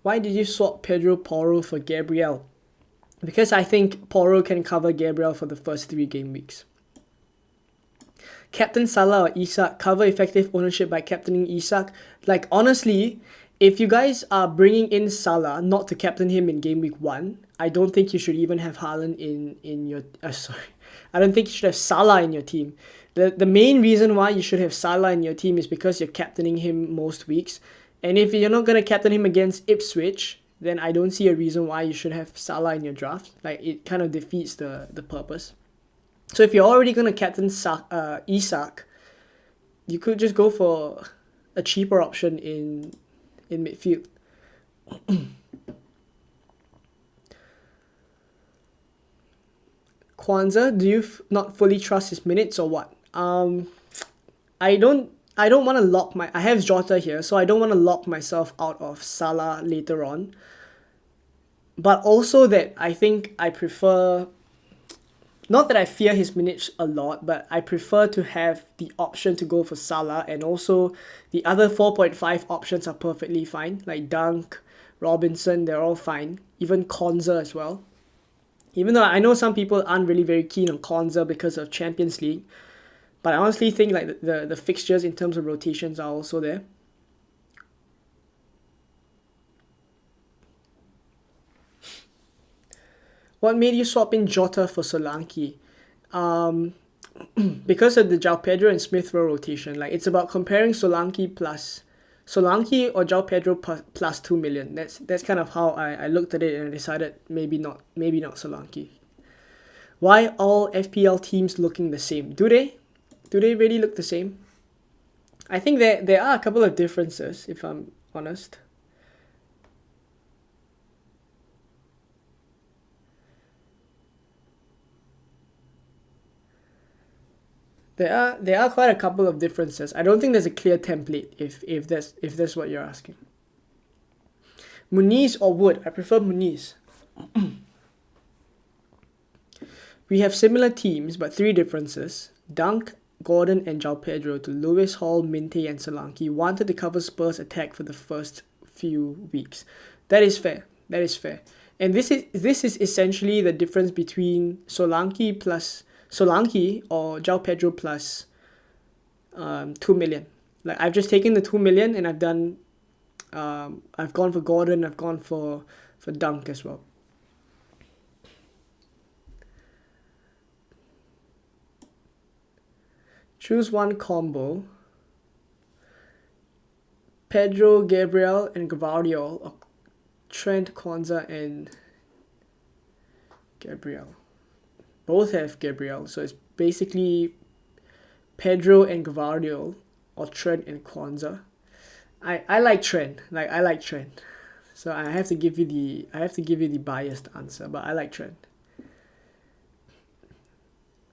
Why did you swap Pedro Porro for Gabriel? Because I think Porro can cover Gabriel for the first 3 game weeks. Captain Salah or Isak? Cover effective ownership by captaining Isak. Honestly, if you guys are bringing in Salah, not to captain him in Game Week 1, I don't think you should even have Haaland in your... I don't think you should have Salah in your team. The main reason why you should have Salah in your team is because you're captaining him most weeks. And if you're not going to captain him against Ipswich, then I don't see a reason why you should have Salah in your draft. It kind of defeats the purpose. So if you're already going to captain Isak, you could just go for a cheaper option in midfield. Kwanzaa, do you not fully trust his minutes or what? I don't want to lock I have Jota here, so I don't want to lock myself out of Salah later on. But also that I think I prefer, not that I fear his minutes a lot, but I prefer to have the option to go for Salah, and also the other 4.5 options are perfectly fine. Dunk, Robinson, they're all fine. Even Kwanzaa as well. Even though I know some people aren't really very keen on Kwanzaa because of Champions League. But I honestly think the fixtures in terms of rotations are also there. What made you swap in Jota for Solanke? Because of the João Pedro and Smith Rowe rotation. Like, it's about comparing Solanke or João Pedro plus 2 million. That's kind of how I looked at it and I decided maybe not Solanke. Why all FPL teams looking the same? Do they really look the same? I think there are a couple of differences, if I'm honest. There are quite a couple of differences. I don't think there's a clear template if that's what you're asking. Muniz or Wood? I prefer Muniz. We have similar teams but 3 differences. Dunk, Gordon and João Pedro to Lewis, Hall, Minte and Solanke wanted to cover Spurs' attack for the first few weeks. That is fair. And this is essentially the difference between Solanke or João Pedro plus 2 million. Like, I've just taken the 2 million and I've done I've gone for Gordon, I've gone for Dunk as well. Choose one combo. Pedro, Gabriel and Gvardiol, or Trent, Kwanzaa and Gabriel. Both have Gabriel, so it's basically Pedro and Gvardiol or Trent and Kwanzaa. I like Trent. So I have to give you the biased answer, but I like Trent.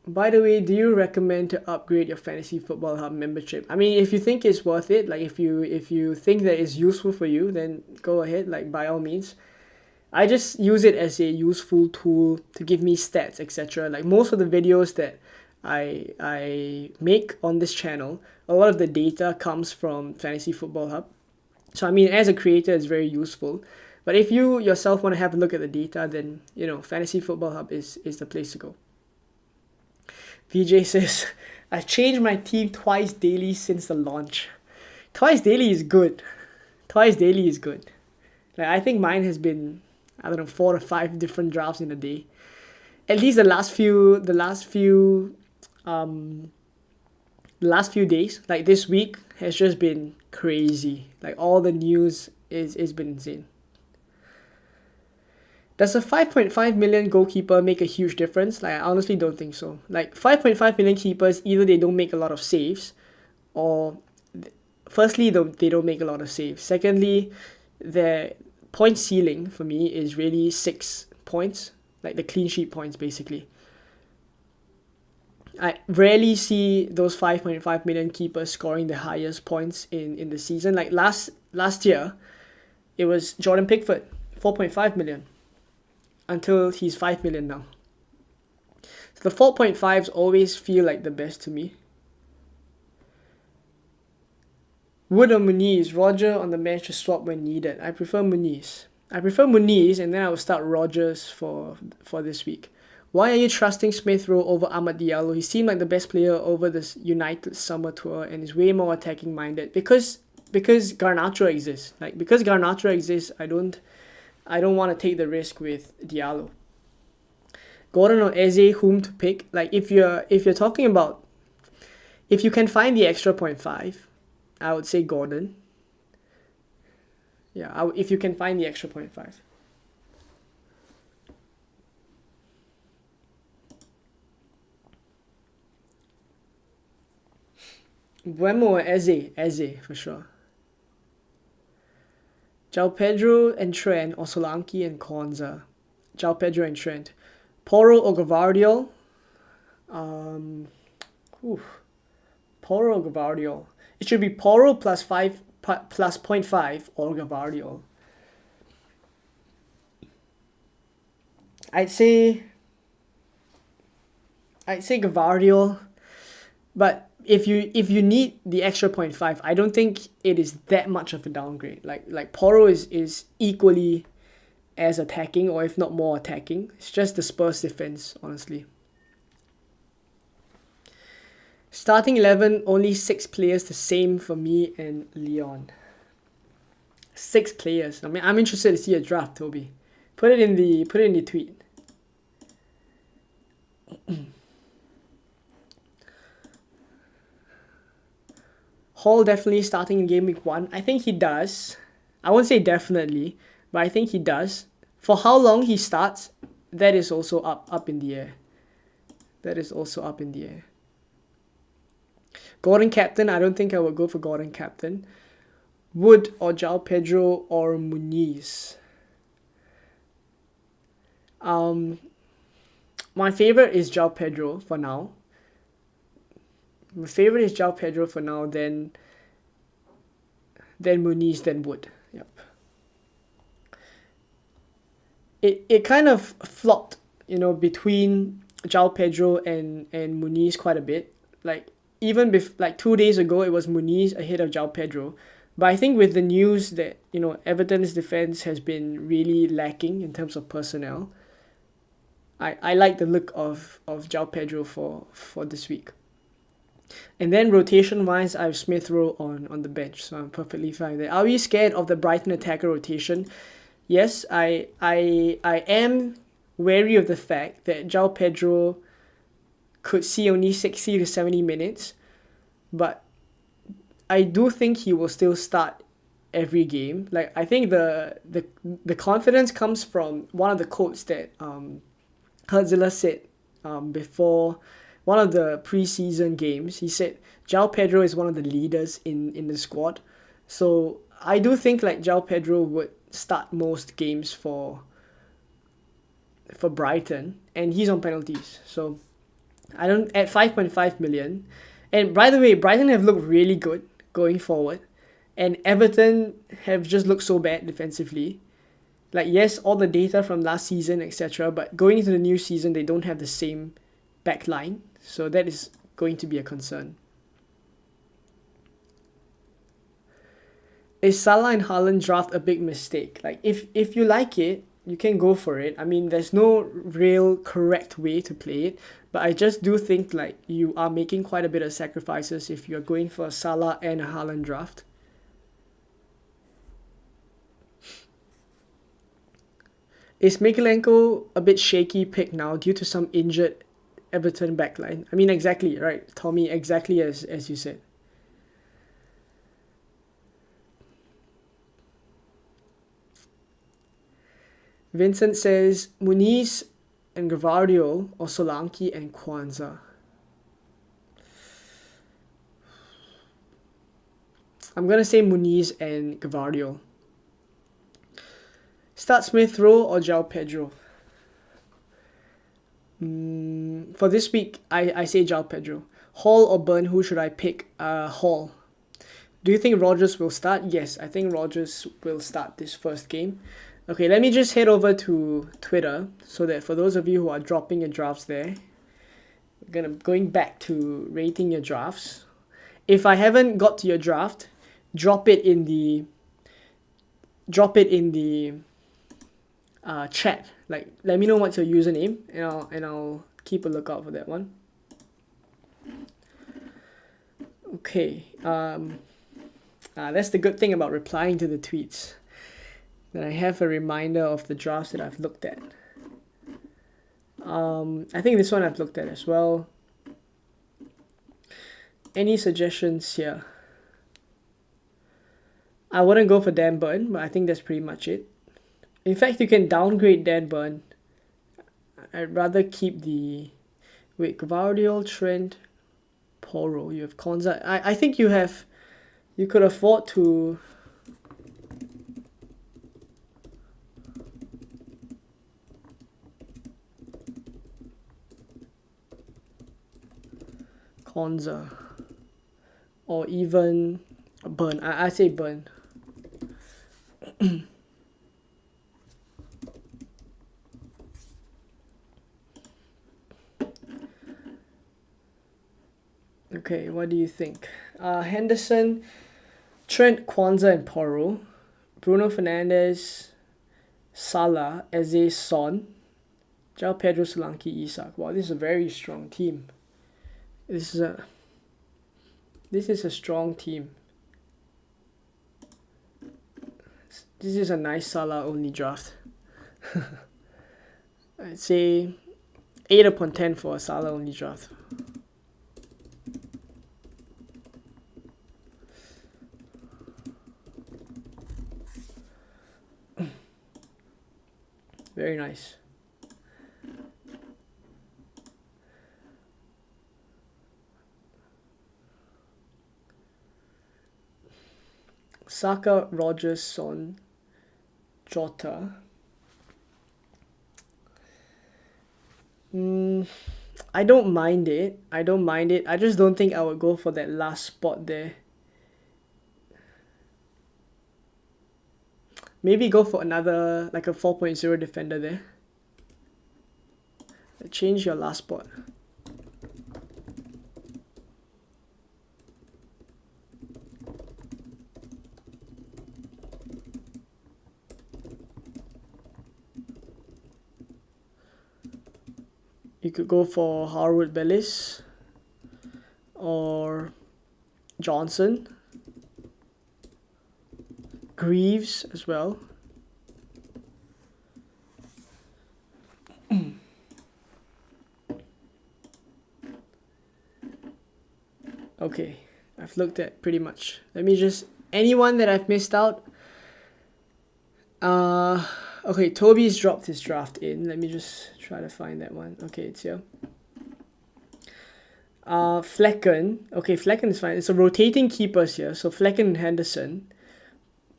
By the way, do you recommend to upgrade your Fantasy Football Hub membership? I mean, if you think it's worth it, like if you think that it's useful for you, then go ahead, like by all means. I just use it as a useful tool to give me stats, etc. Like most of the videos that I make on this channel, a lot of the data comes from Fantasy Football Hub. So I mean, as a creator, it's very useful. But if you yourself want to have a look at the data, then Fantasy Football Hub is the place to go. VJ says, I've changed my team twice daily since the launch. Twice daily is good. Like, I think mine has been, 4 or 5 different drafts in a day. At least the last few days, like this week, has just been crazy. Like, all the news is been insane. Does a 5.5 million goalkeeper make a huge difference? Like, I honestly don't think so. Like, 5.5 million keepers, either they don't make a lot of saves, or firstly, they don't make a lot of saves. Secondly, their point ceiling for me is really 6 points, like the clean sheet points, basically. I rarely see those 5.5 million keepers scoring the highest points in the season. Like last year, it was Jordan Pickford, 4.5 million. Until he's 5 million now. So the 4.5s always feel like the best to me. Wood or Muniz? Roger on the bench to swap when needed. I prefer Muniz, and then I will start Rogers for this week. Why are you trusting Smith Rowe over Amad Diallo? He seemed like the best player over this United summer tour and is way more attacking minded. Because Garnacho exists. Like, because Garnacho exists, I don't want to take the risk with Diallo. Gordon or Eze, whom to pick? Like, if you're talking about, if you can find the extra 0.5, I would say Gordon. Yeah, if you can find the extra 0.5. Buemo or Eze for sure. João Pedro and Trent or Solanke and Kwanzaa. João Pedro and Trent. Porro or Gvardiol? Porro or Gvardiol? It should be Porro plus 0.5 or Gvardiol. I'd say Gvardiol, but if you need the extra 0.5, I don't think it is that much of a downgrade. Like Porro is equally as attacking, or if not more attacking. It's just the Spurs defense, honestly. Starting 11, only 6 players the same for me and Leon. 6 players. I mean, I'm interested to see a draft, Toby. Put it in the tweet. Hall definitely starting in Gameweek 1. I think he does. I won't say definitely, but I think he does. For how long he starts, that is also up in the air. That is also up in the air. Gordon captain, I don't think I would go for Gordon captain. Wood or João Pedro or Muniz. My favorite is João Pedro for now. My favorite is João Pedro for now, then Muniz, then Wood. Yep. It kind of flopped, between João Pedro and Muniz quite a bit. Like even like 2 days ago, it was Muniz ahead of João Pedro. But I think with the news that Everton's defense has been really lacking in terms of personnel, I like the look of João Pedro for this week. And then rotation wise, I have Smith Rowe on the bench, so I'm perfectly fine there. Are we scared of the Brighton attacker rotation? Yes, I am wary of the fact that João Pedro could see only 60 to 70 minutes, but I do think he will still start every game. Like I think the confidence comes from one of the quotes that Hertzler said before one of the preseason games. He said João Pedro is one of the leaders in the squad. So I do think like João Pedro would start most games for Brighton, and he's on penalties. So I don't at 5.5 million. And by the way, Brighton have looked really good going forward, and Everton have just looked so bad defensively. Like yes, all the data from last season, etc. But going into the new season, they don't have the same back line, so that is going to be a concern. Is Salah and Haaland draft a big mistake? Like if you like it, you can go for it. I mean, there's no real correct way to play it, but I just do think like you are making quite a bit of sacrifices if you're going for a Salah and a Haaland draft. Is Mikalenko a bit shaky pick now due to some injured Everton backline? I mean, exactly, right, Tommy, exactly as you said. Vincent says Muniz and Gavardio or Solanke and Kwanzaa. I'm going to say Muniz and Gavardio. Start Smith Rowe or João Pedro? For this week, I say João Pedro. Hall or Burn, who should I pick? Hall. Do you think Rodgers will start? Yes, I think Rodgers will start this first game. Okay, let me just head over to Twitter so that for those of you who are dropping your drafts there, going back to rating your drafts. If I haven't got to your draft, drop it in the chat. Like, let me know what's your username, and I'll keep a lookout for that one. Okay. That's the good thing about replying to the tweets. That I have a reminder of the drafts that I've looked at. I think this one I've looked at as well. Any suggestions here? I wouldn't go for Dan Burn, but I think that's pretty much it. In fact, you can downgrade Dan Burn. I'd rather keep the... Wait, Gavardio, Trent, Porro. You have Kwanzaa. I think you could afford to... Kwanzaa. Or even Burn. I say Burn. Okay, what do you think? Henderson, Trent, Kwanzaa, and Porro. Bruno Fernandes, Salah, Eze, Son, João Pedro, Solanke, Isak. Wow, this is a very strong team. This is a strong team. This is a nice Salah only draft. I'd say 8 upon 10 for a Salah only draft. Very nice. Saka, Rogers, Son, Jota. I don't mind it. I just don't think I would go for that last spot there. Maybe go for another, like a 4.0 defender there. Change your last spot. You could go for Harwood Bellis or Johnson, Greaves as well. Okay, I've looked at pretty much. Let me just, anyone that I've missed out. Okay, Toby's dropped his draft in. Let me just try to find that one. Okay, it's here. Flecken. Okay, Flecken is fine. It's a rotating keepers here. So Flecken and Henderson.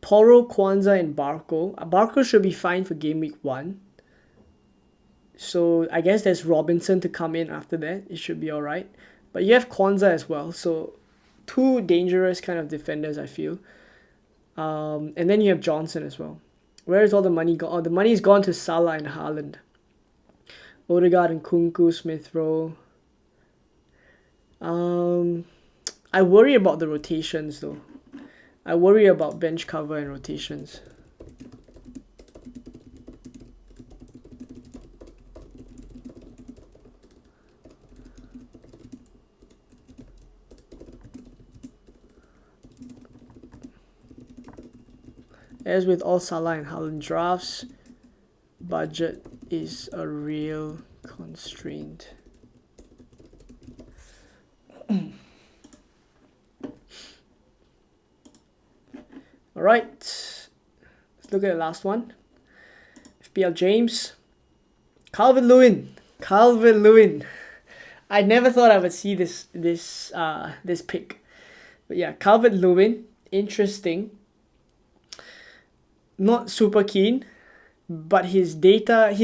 Porro, Kwanzaa, and Barco. Barco should be fine for game week 1. So I guess there's Robinson to come in after that. It should be alright. But you have Kwanzaa as well. So 2 dangerous kind of defenders, I feel. And then you have Johnson as well. Where is all the money gone? Oh, the money's gone to Salah and Haaland. Odegaard and Kunku, Smith Rowe. I worry about the rotations though. I worry about bench cover and rotations. As with all Salah and Haaland drafts, budget is a real constraint. Alright, let's look at the last one. FPL James. Calvert-Lewin. I never thought I would see this pick. But yeah, Calvert-Lewin, interesting. Not super keen, but his data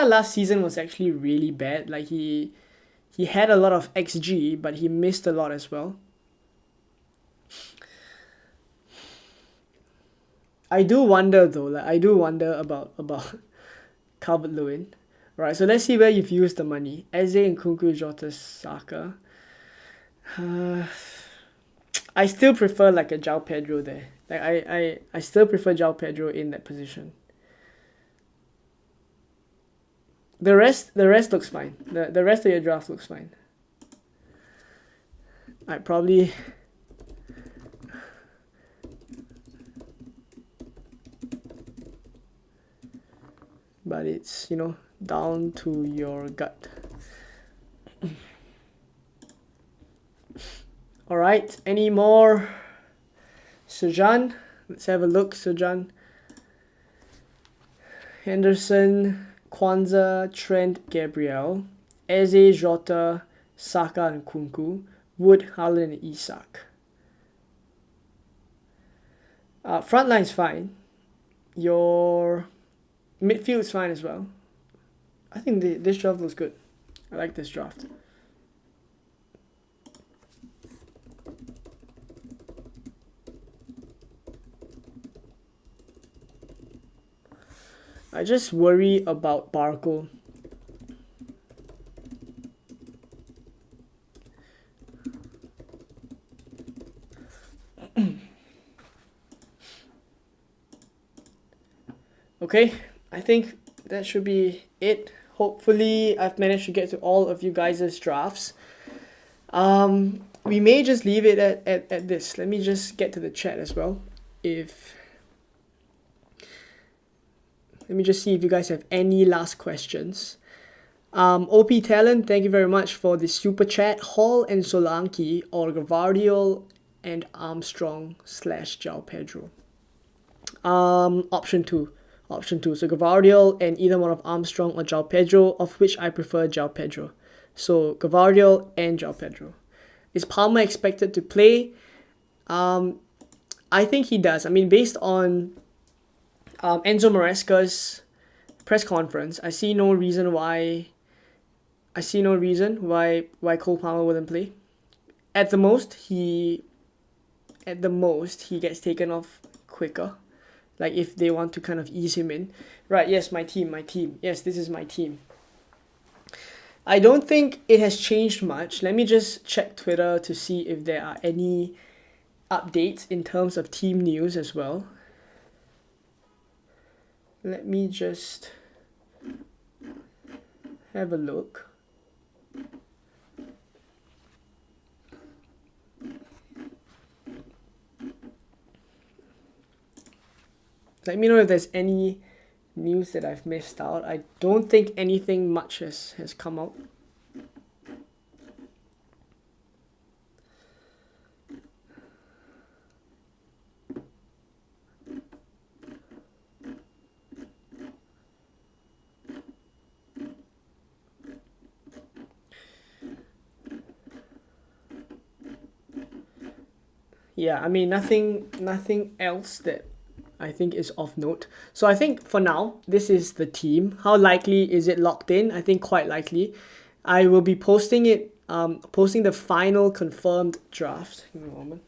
last season was actually really bad. Like he had a lot of XG, but he missed a lot as well. I do wonder though, about Calvert-Lewin. Right, so let's see where you've used the money. Eze and Kunku, Jota, Saka. I still prefer like a João Pedro there. Like I still prefer João Pedro in that position. The rest looks fine. The rest of your draft looks fine. I probably but it's, you know, down to your gut. Alright, any more? Sujan, let's have a look. Sujan, Henderson, Kwanzaa, Trent, Gabriel, Eze, Jota, Saka, and Kunku, Wood, Haaland, and Isak. Front line's fine. Your midfield is fine as well. I think this draft looks good. I like this draft. I just worry about Barco. Okay, I think that should be it. Hopefully I've managed to get to all of you guys' drafts. We may just leave it at this. Let me just get to the chat as well. Let me just see if you guys have any last questions. OP Talent, thank you very much for the super chat. Hall and Solanke or Gavardiol and Armstrong / João Pedro. Option two. Option two. So Gavardiol and either one of Armstrong or João Pedro, of which I prefer João Pedro. So Gavardiol and João Pedro. Is Palmer expected to play? I think he does. I mean, based on Enzo Maresca's press conference, I see no reason why Cole Palmer wouldn't play. At the most, he gets taken off quicker. Like if they want to kind of ease him in. Right, yes, my team. Yes, this is my team. I don't think it has changed much. Let me just check Twitter to see if there are any updates in terms of team news as well. Let me just have a look. Let me know if there's any news that I've missed out. I don't think anything much has come out. Yeah, I mean nothing else that I think is of note. So I think for now, this is the team. How likely is it locked in? I think quite likely. I will be posting the final confirmed draft. Give me a moment.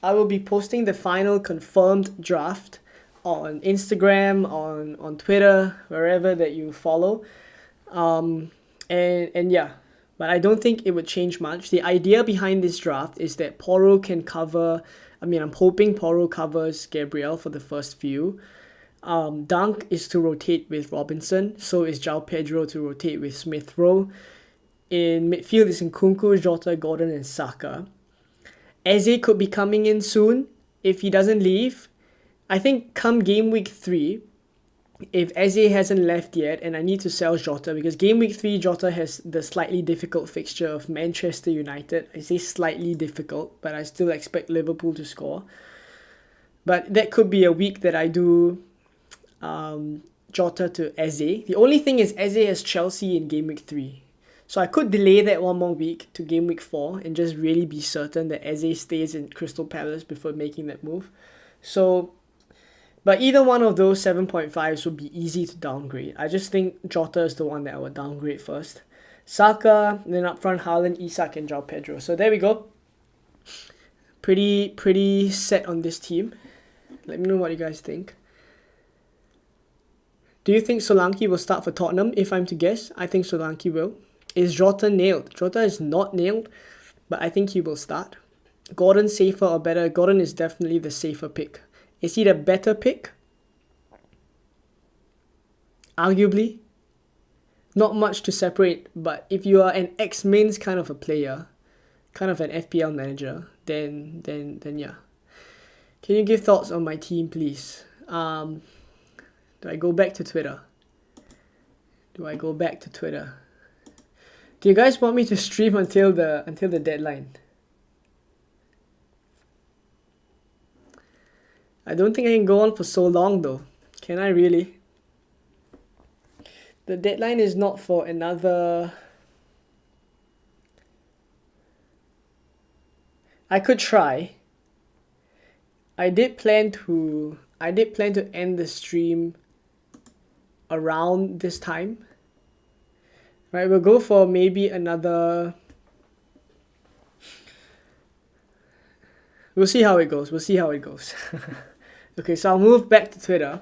I will be posting the final confirmed draft on Instagram, on Twitter, wherever that you follow. And yeah. But I don't think it would change much. The idea behind this draft is that Porro can cover... I mean, I'm hoping Porro covers Gabriel for the first few. Dunk is to rotate with Robinson. So is João Pedro to rotate with Smith Rowe. In midfield is Nkunku, Jota, Gordon and Saka. Eze could be coming in soon if he doesn't leave. I think come game week 3... if Eze hasn't left yet and I need to sell Jota, because game week 3 Jota has the slightly difficult fixture of Manchester United. I say slightly difficult, but I still expect Liverpool to score. But that could be a week that I do Jota to Eze. The only thing is Eze has Chelsea in game week 3. So I could delay that one more week to game week 4 and just really be certain that Eze stays in Crystal Palace before making that move. So... but either one of those 7.5s would be easy to downgrade. I just think Jota is the one that I would downgrade first. Saka, then up front Haaland, Isak and João Pedro. So there we go. Pretty set on this team. Let me know what you guys think. Do you think Solanke will start for Tottenham? If I'm to guess, I think Solanke will. Is Jota nailed? Jota is not nailed, but I think he will start. Gordon safer or better? Gordon is definitely the safer pick. Is he the better pick? Arguably. Not much to separate, but if you are an ex-mains kind of a player, kind of an FPL manager, then yeah. Can you give thoughts on my team, please? Do I go back to Twitter? Do you guys want me to stream until the deadline? I don't think I can go on for so long though. Can I really? The deadline is not for another... I could try. I did plan to end the stream around this time. Right, we'll go for maybe another... We'll see how it goes. Okay, so I'll move back to Twitter.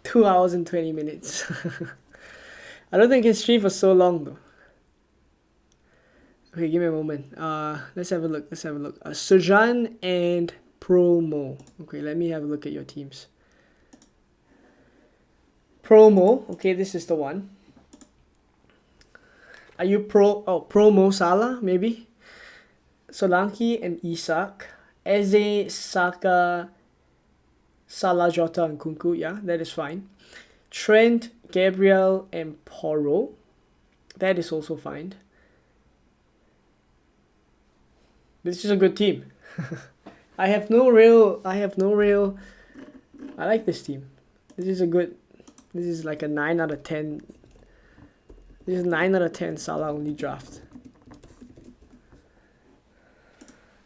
2 hours and 20 minutes. I don't think I can stream for so long though. Okay, give me a moment. Let's have a look. Sujan and Promo. Okay, let me have a look at your teams. Promo. Okay, this is the one. Are you pro no-Salah maybe? Solanke and Isak. Eze, Saka, Salah, Jota, and Kunku. Yeah, that is fine. Trent, Gabriel, and Porro. That is also fine. This is a good team. I like this team. This is like a 9 out of 10. This is 9 out of 10 Salah only draft.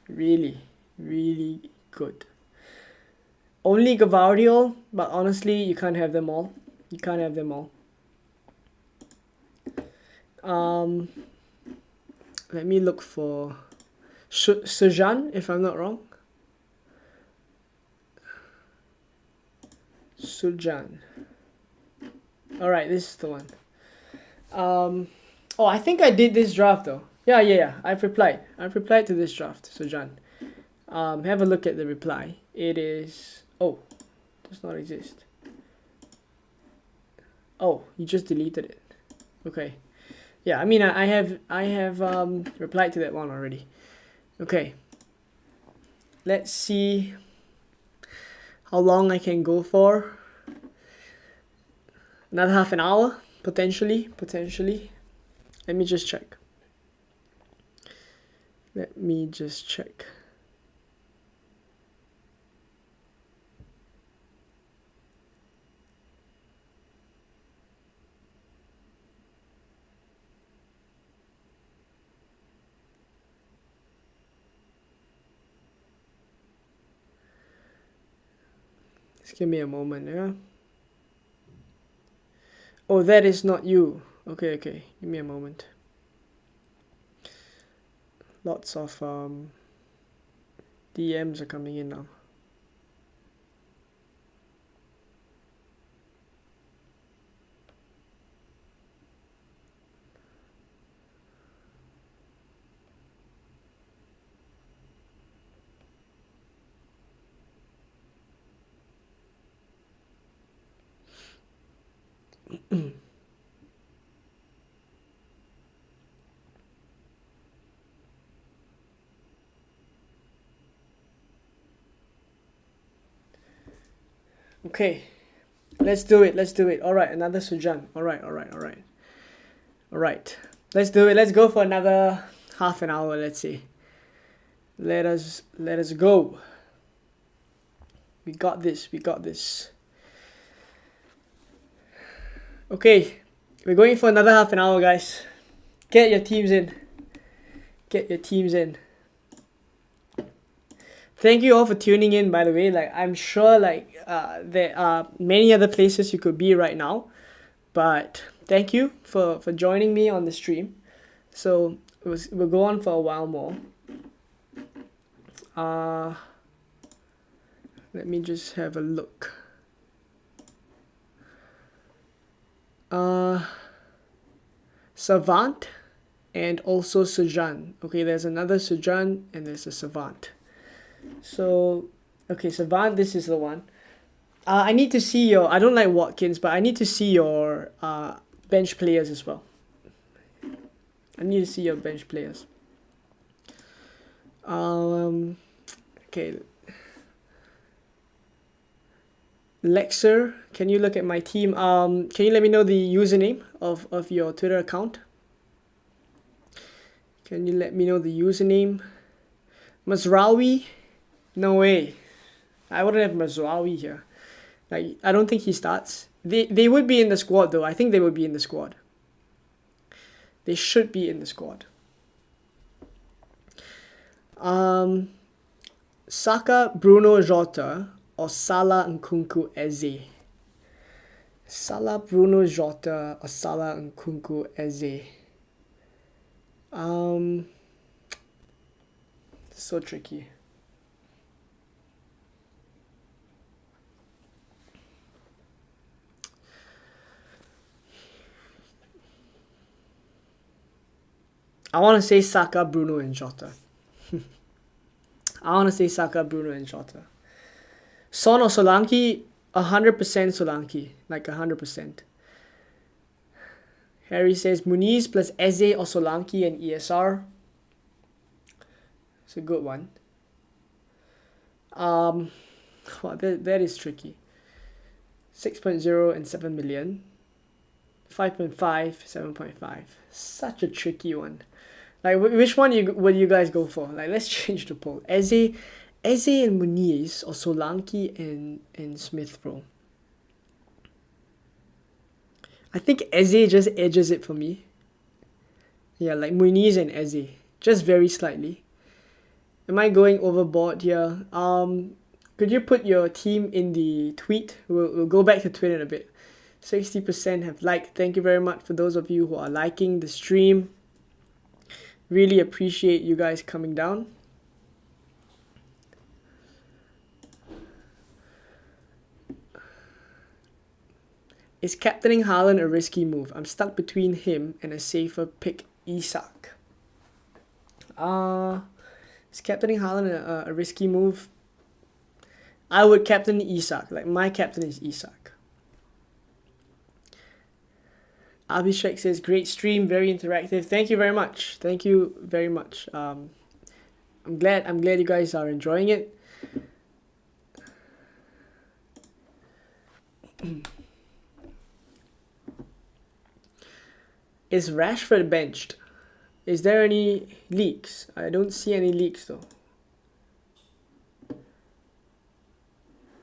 Really, really good. Only Gavardiol, but honestly, you can't have them all. You can't have them all. Let me look for Sujan, if I'm not wrong. Sujan. Alright, this is the one. Oh, I think I did this draft though. Yeah. I've replied to this draft, Sujan. Have a look at the reply. It is... Oh, does not exist. Oh, you just deleted it. Okay. Yeah, I mean, I have replied to that one already. Okay. Let's see how long I can go for. Another half an hour, potentially. Let me just check. Just give me a moment, yeah? Oh, that is not you. Okay. Give me a moment. Lots of DMs are coming in now. Okay, let's do it. All right, another Sujan. All right. Let's do it. Let's go for another half an hour. Let's see. Let us go. We got this. Okay, we're going for another half an hour, guys. Get your teams in. Thank you all for tuning in, by the way. Like, I'm sure there are many other places you could be right now, but thank you for joining me on the stream. So we'll go on for a while more. Let me just have a look. Savant and also Sujan. Okay, there's another Sujan and there's a Savant. So, okay, Savant, this is the one. I need to see your... I don't like Watkins, but I need to see your bench players as well. I need to see your bench players. Okay. Lexer, can you look at my team? Can you let me know the username of your Twitter account? Can you let me know the username? Mazraoui? No way. I wouldn't have Mazraoui here. Like, I don't think he starts. They would be in the squad though. I think they would be in the squad. They should be in the squad. Saka, Bruno, Jota, or Salah and Kunku Eze. Salah, Bruno, Jota, or Salah and Kunku Eze. So tricky. I want to say Saka, Bruno, and Jota. Son or Solanke? 100% Solanke. Like 100%. Harry says Muniz plus Eze or Solanke and ESR. It's a good one. Wow, that is tricky. 6.0 and 7 million. 5.5, 7.5. Such a tricky one. Like, which one would you guys go for? Like, let's change the poll. Eze and Muniz or Solanke and Smith Rowe. I think Eze just edges it for me. Yeah, like Muniz and Eze. Just very slightly. Am I going overboard here? Could you put your team in the tweet? We'll go back to Twitter in a bit. 60% have liked. Thank you very much for those of you who are liking the stream. Really appreciate you guys coming down. Is captaining Haaland a risky move? I'm stuck between him and a safer pick, Isak. Is captaining Haaland a risky move? I would captain Isak. Like, my captain is Isak. Abhishek says, great stream, very interactive. Thank you very much. Thank you very much. I'm glad you guys are enjoying it. Is Rashford benched? Is there any leaks? I don't see any leaks though.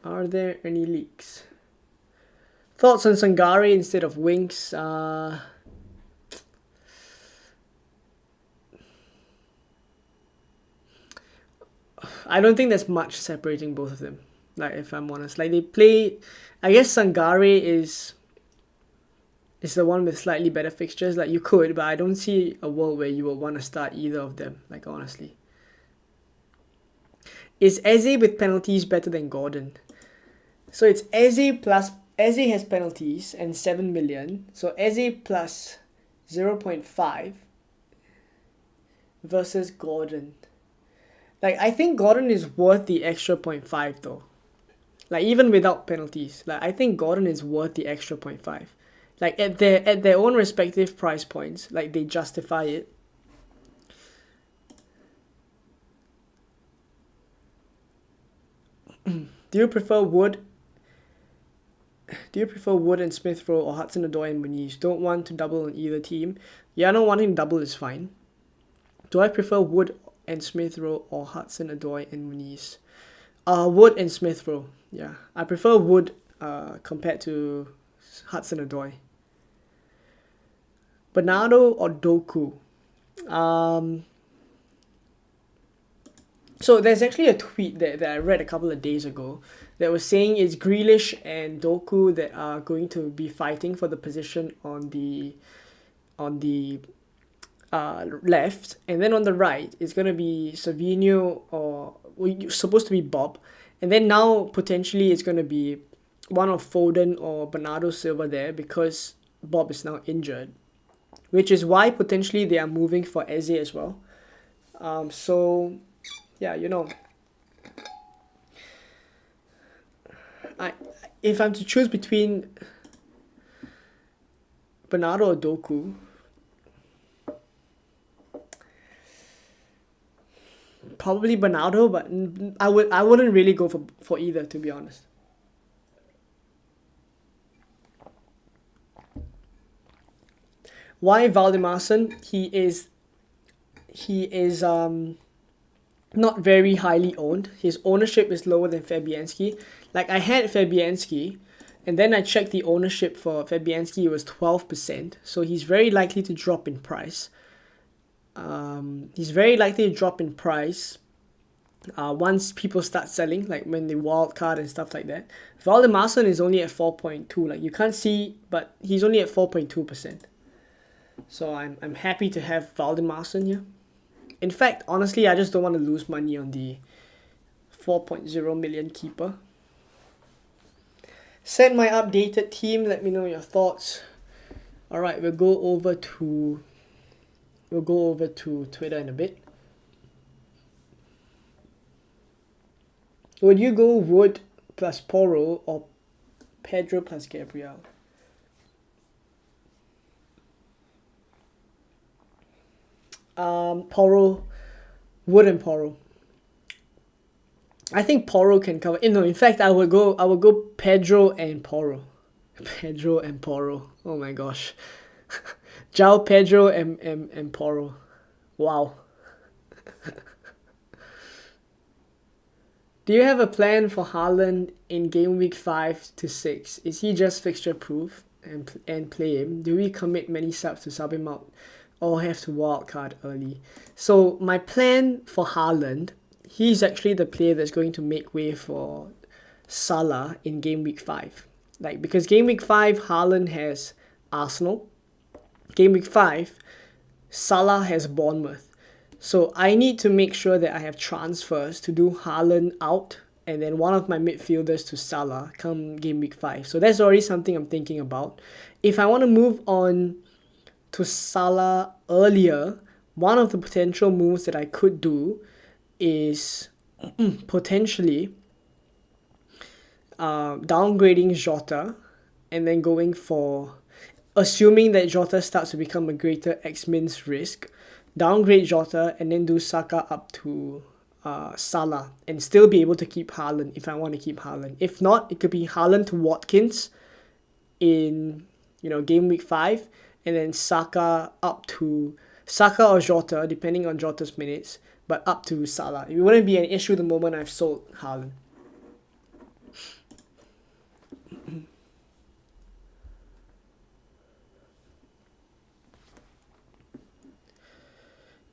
Are there any leaks? Thoughts on Sangare instead of Winks? I don't think there's much separating both of them. Like, if I'm honest, like, they play. I guess Sangare is the one with slightly better fixtures. Like, you could, but I don't see a world where you will want to start either of them. Like, honestly, is Eze with penalties better than Gordon? So it's Eze plus. Eze has penalties and 7 million. So Eze plus 0.5 versus Gordon. Like, I think Gordon is worth the extra 0.5 though. Like, even without penalties. Like, I think Gordon is worth the extra 0.5. Like, at their own respective price points. Like, they justify it. Do you prefer Wood and Smith Rowe or Hudson-Odoi and Muniz? Don't want to double on either team. Yeah, not wanting to double is fine. Do I prefer Wood and Smith Rowe or Hudson-Odoi and Muniz? Wood and Smith Rowe. Yeah, I prefer Wood compared to Hudson-Odoi. Bernardo or Doku? So there's actually a tweet that I read a couple of days ago that was saying it's Grealish and Doku that are going to be fighting for the position on the left, and then on the right it's going to be Savinho or supposed to be Bob, and then now potentially it's going to be one of Foden or Bernardo Silva there because Bob is now injured, which is why potentially they are moving for Eze as well. So yeah, you know, if I'm to choose between Bernardo or Doku, probably Bernardo, but I wouldn't really go for either, to be honest. Why Valdimarsson? He is not very highly owned. His ownership is lower than Fabianski. Like, I had Fabianski, and then I checked the ownership for Fabianski. It was 12%. So he's very likely to drop in price. He's very likely to drop in price once people start selling, like when they wild card and stuff like that. Valdimarsson is only at 4.2. Like, you can't see, but he's only at 4.2%. So I'm happy to have Valdimarsson here. In fact, honestly, I just don't want to lose money on the 4.0 million keeper. Send my updated team. Let me know your thoughts. All right, we'll go over to Twitter in a bit. Would you go Wood plus Porro or Pedro plus Gabriel? Porro, Wood and Porro. I think Porro can cover. No, in fact, I would go Pedro and Porro. Pedro and Porro. Oh my gosh. João Pedro and Porro. Wow. Do you have a plan for Haaland in game week 5 to 6? Is he just fixture proof and play him? Do we commit many subs to sub him out or have to wildcard early? So my plan for Haaland, he's actually the player that's going to make way for Salah in game week 5. Because game week 5 Haaland has Arsenal. Game week 5 Salah has Bournemouth. So I need to make sure that I have transfers to do Haaland out and then one of my midfielders to Salah come game week 5. So that's already something I'm thinking about. If I want to move on to Salah earlier, one of the potential moves that I could do is potentially downgrading Jota and then going for, assuming that Jota starts to become a greater X-Min's risk, downgrade Jota and then do Saka up to Salah and still be able to keep Haaland if I want to keep Haaland. If not, it could be Haaland to Watkins in game week 5 and then Saka or Jota depending on Jota's minutes, but up to Salah. It wouldn't be an issue the moment I've sold Haaland.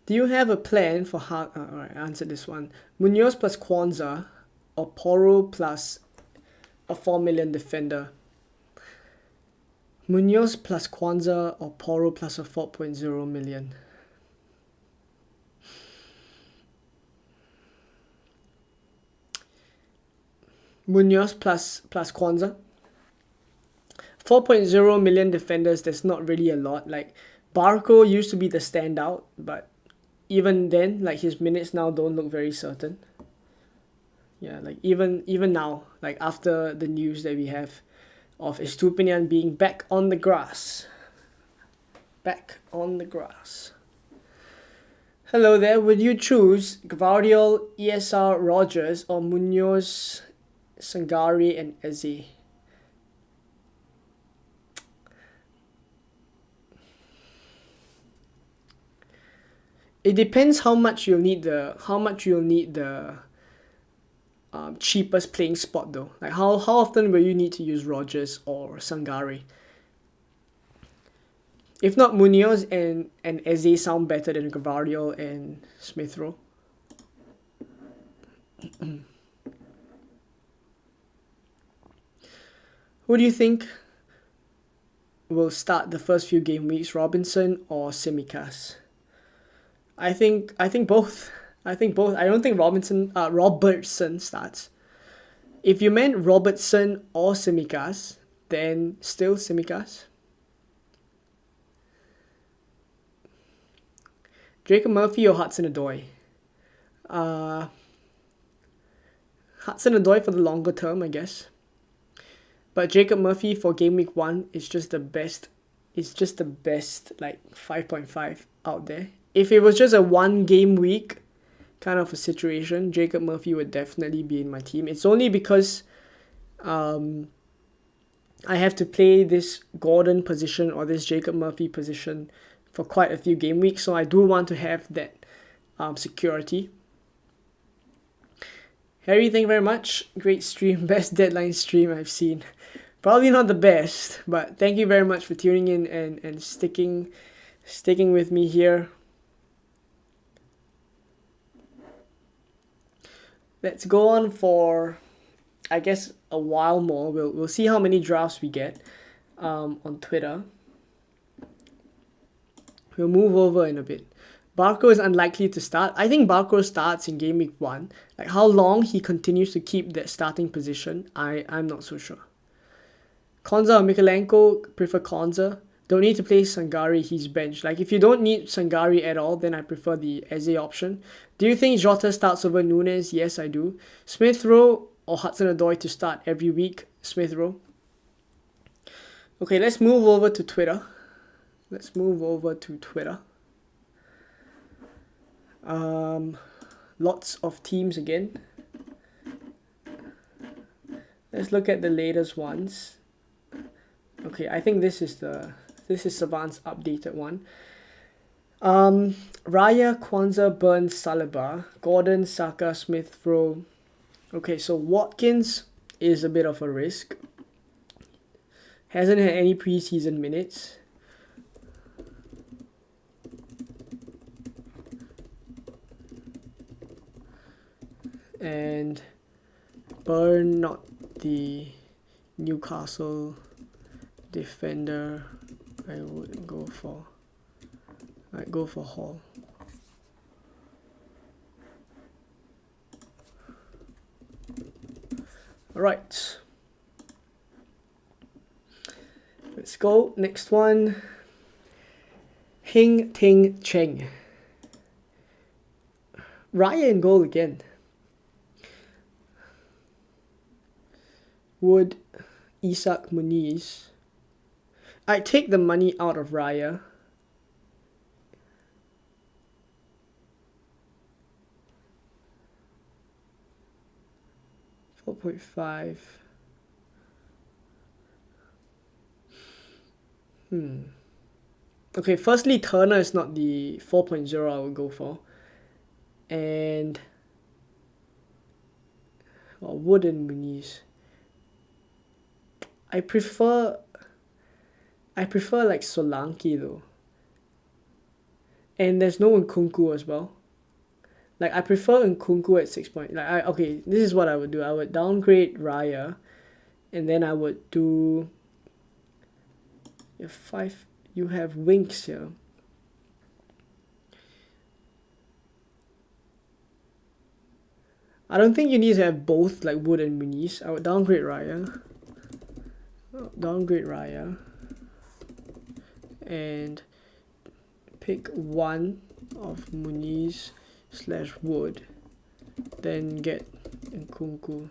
Do you have a plan for alright, I answered this one. Munoz plus Kwanzaa or Porro plus a 4 million defender? Munoz plus Kwanzaa or Porro plus a 4.0 million? Munoz plus Kwanzaa. 4.0 million defenders, that's not really a lot. Barco used to be the standout, but even then, his minutes now don't look very certain. Yeah, even now, after the news that we have of Estupiñán being back on the grass. Back on the grass. Hello there, would you choose Gvardiol, ESR, Rogers, or Munoz, Sangare, and Eze? It depends how much you'll need the cheapest playing spot though. How often will you need to use Rogers or Sangare? If not, Munoz and Eze sound better than Gvardiol and Smith Rowe. Who do you think will start the first few game weeks, Robinson or Tsimikas? I think both. I don't think Robertson starts. If you meant Robertson or Tsimikas, then still Tsimikas. Jacob Murphy or Hudson-Odoi? Hudson-Odoi for the longer term, I guess. But Jacob Murphy for game week 1 is just the best. It's just the best 5.5 out there. If it was just a 1 game week kind of a situation, Jacob Murphy would definitely be in my team. It's only because I have to play this Gordon position or this Jacob Murphy position for quite a few game weeks, so I do want to have that security. Harry, thank you very much. Great stream, best deadline stream I've seen. Probably not the best, but thank you very much for tuning in and sticking with me here. Let's go on for, I guess, a while more. We'll see how many drafts we get on Twitter. We'll move over in a bit. Barco is unlikely to start. I think Barco starts in game week 1. How long he continues to keep that starting position, I'm not so sure. Konza or Mikalenko, prefer Konza. Don't need to play Sangare, he's benched. If you don't need Sangare at all, then I prefer the Eze option. Do you think Jota starts over Nunes? Yes, I do. Smith Rowe or Hudson-Odoi to start every week? Smith Rowe. Okay, let's move over to Twitter. Lots of teams again. Let's look at the latest ones. Okay, I think this is Savant's updated one. Raya, Kwanzaa, Burns, Saliba, Gordon, Saka, Smith Rowe. Okay, so Watkins is a bit of a risk. Hasn't had any preseason minutes. And Burn, not the Newcastle defender I would go for. I'd go for Hall. Alright. Let's go. Next one. Hing Ting Cheng. Raya in goal again. Wood, Isak Muniz. I take the money out of Raya. $4.5. Okay, firstly, Turner is not the 4.0 I would go for. And Wood and Muniz. I prefer like Solanke though. And there's no Nkunku as well. Like I prefer Nkunku at 6 point. Like okay, this is what I would do. I would downgrade Raya, and then I would do. You have Winks here. I don't think you need to have both like Wood and Muniz. I would downgrade Raya. And pick one of Muniz/Wood, then get Nkunku.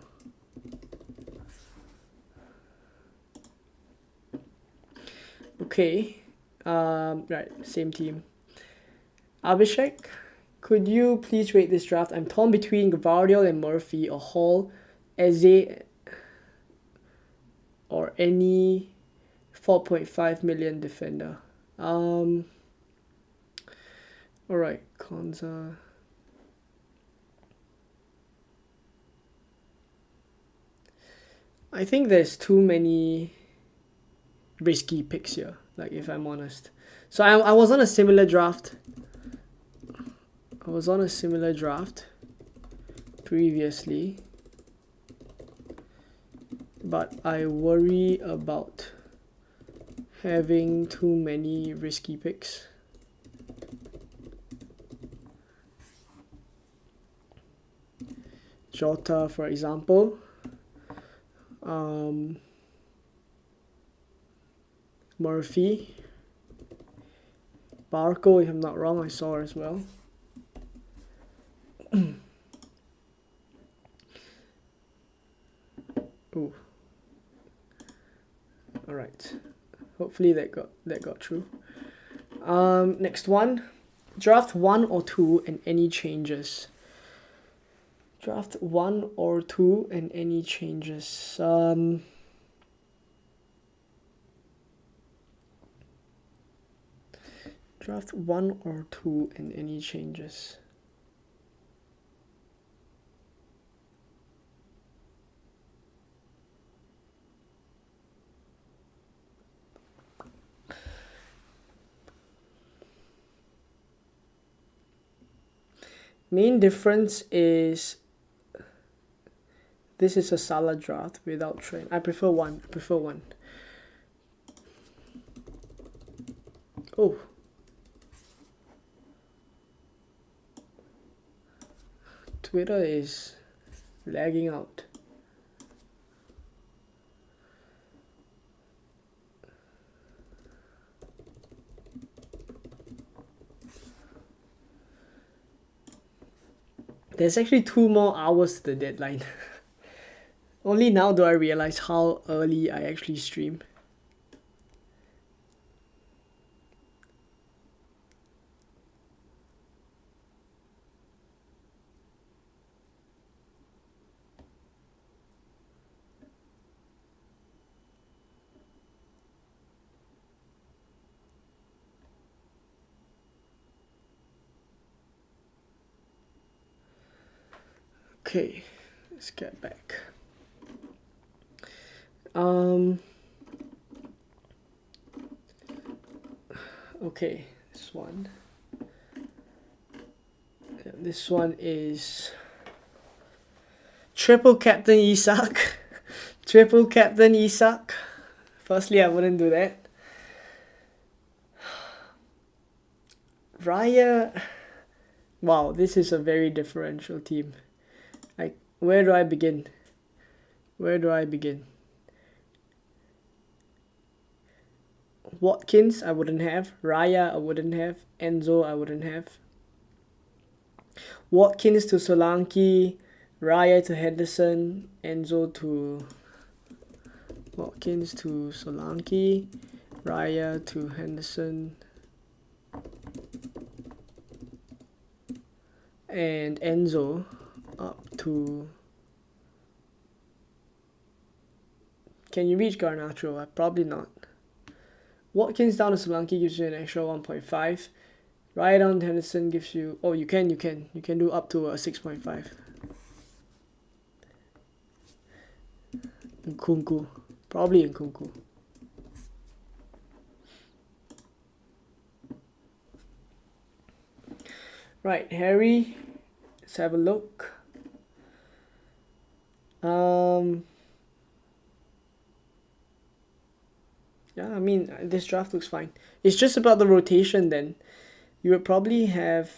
Okay, right, same team. Abhishek, could you please rate this draft? I'm torn between Gvardiol and Murphy, or Hall, Eze, or any 4.5 million defender. Alright, Konza. I think there's too many risky picks here, like if I'm honest. So I was on a similar draft. Previously. But I worry about having too many risky picks. Jota, for example. Murphy. Barco, if I'm not wrong, I saw her as well. Ooh. Alright. Hopefully that got through. Next one. Draft 1 or 2 and any changes. Draft 1 or 2 and any changes. Draft 1 or 2 and any changes. Main difference is this is a Salah draft without Trent. I prefer one. Oh. Twitter is lagging out. There's actually 2 more hours to the deadline. Only now do I realize how early I actually stream. Okay, let's get back. Okay, this one. Yeah, this one is triple captain Isak. Triple captain Isak. Firstly, I wouldn't do that. Raya. Wow, this is a very differential team. Like, where do I begin? Where do I begin? Watkins, I wouldn't have. Raya, I wouldn't have. Enzo, I wouldn't have. Watkins to Solanke. Raya to Henderson. Enzo to... Watkins to Solanke. Raya to Henderson. And Enzo up to... Can you reach Garnacho? Probably not. Watkins down to Solanke gives you an extra 1.5. Raya down to Henderson gives you... Oh, you can do up to a 6.5. Nkunku. Probably Nkunku. Right, Harry. Let's have a look. Yeah, I mean, this draft looks fine. It's just about the rotation then. You would probably have...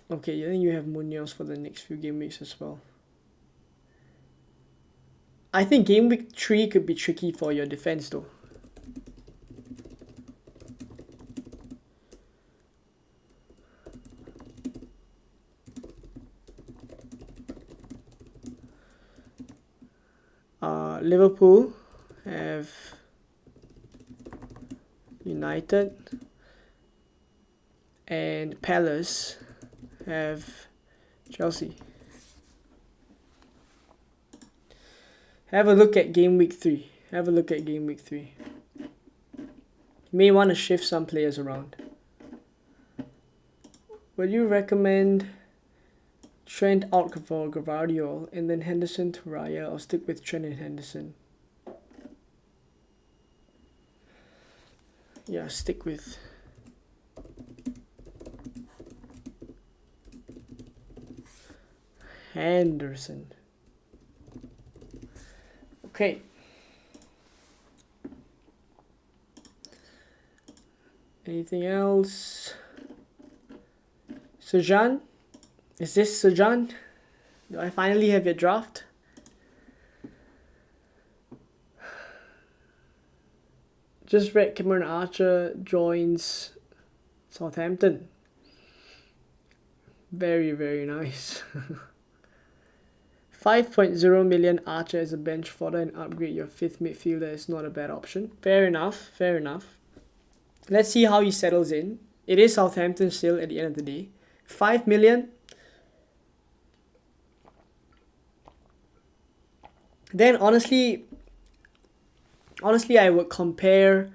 Okay, then you have Munoz for the next few game weeks as well. I think game week 3 could be tricky for your defense though. Liverpool have United and Palace have Chelsea. Have a look at game week 3. Have a look at game week 3. You may want to shift some players around. Would you recommend Trent out for Gvardiol and then Henderson to Raya, or stick with Trent and Henderson? Yeah, stick with Henderson. Okay. Anything else? Sujan? Is this Sujan? Do I finally have your draft? Just read Cameron Archer joins Southampton. Very, very nice. 5.0 million Archer as a bench fodder and upgrade your 5th midfielder is not a bad option. Fair enough, fair enough. Let's see how he settles in. It is Southampton still at the end of the day. 5 million. Then honestly, I would compare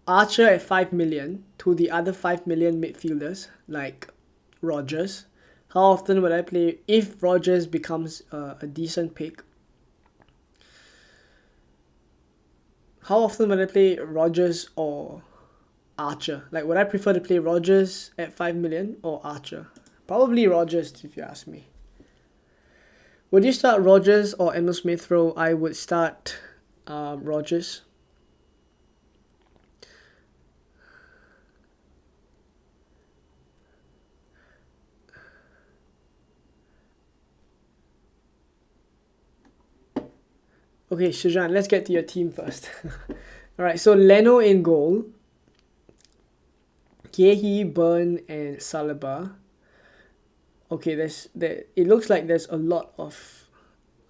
Archer at 5 million to the other 5 million midfielders like Rodgers. How often would I play if Rodgers becomes a decent pick? How often would I play Rodgers or Archer? Like, would I prefer to play Rodgers at 5 million or Archer? Probably Rodgers if you ask me. Would you start Rodgers or Emil Smith Rowe? I would start Rodgers. Okay, Sujan, let's get to your team first. Alright, so Leno in goal. Yehi, Burn, and Saliba. Okay, it looks like there's a lot of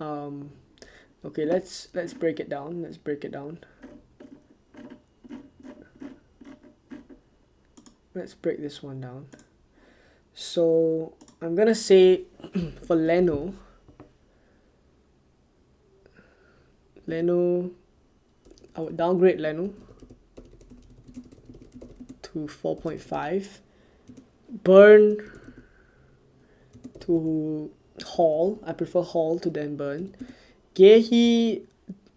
okay, let's break it down. Let's break it down. Let's break this one down. So I'm gonna say for Leno, I would downgrade Leno to 4.5. Burn to Hall. I prefer Hall to Dan Burn. Gehi,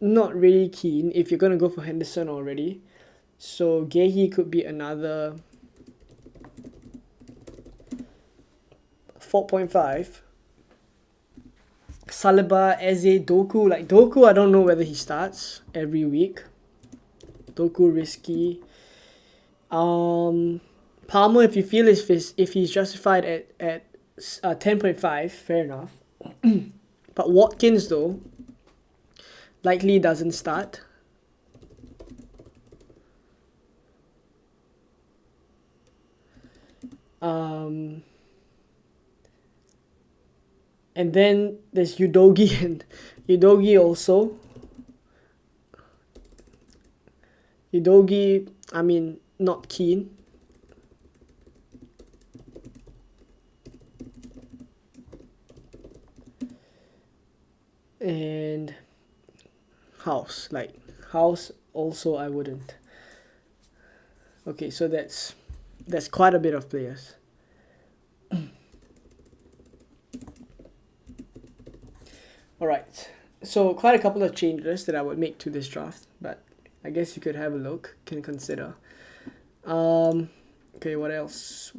not really keen if you're gonna go for Henderson already. So Gehi could be another 4.5. Saliba, Eze, Doku. Like Doku, I don't know whether he starts every week. Doku risky. Palmer, if you feel if he's justified at 10.5, fair enough. But Watkins though, likely doesn't start. And then there's Udogi and Udogi also. Udogi, I mean, not keen. And House, House also I wouldn't. Okay, so that's quite a bit of players. Alright, so quite a couple of changes that I would make to this draft, but I guess you could have a look, can consider. Okay, what else?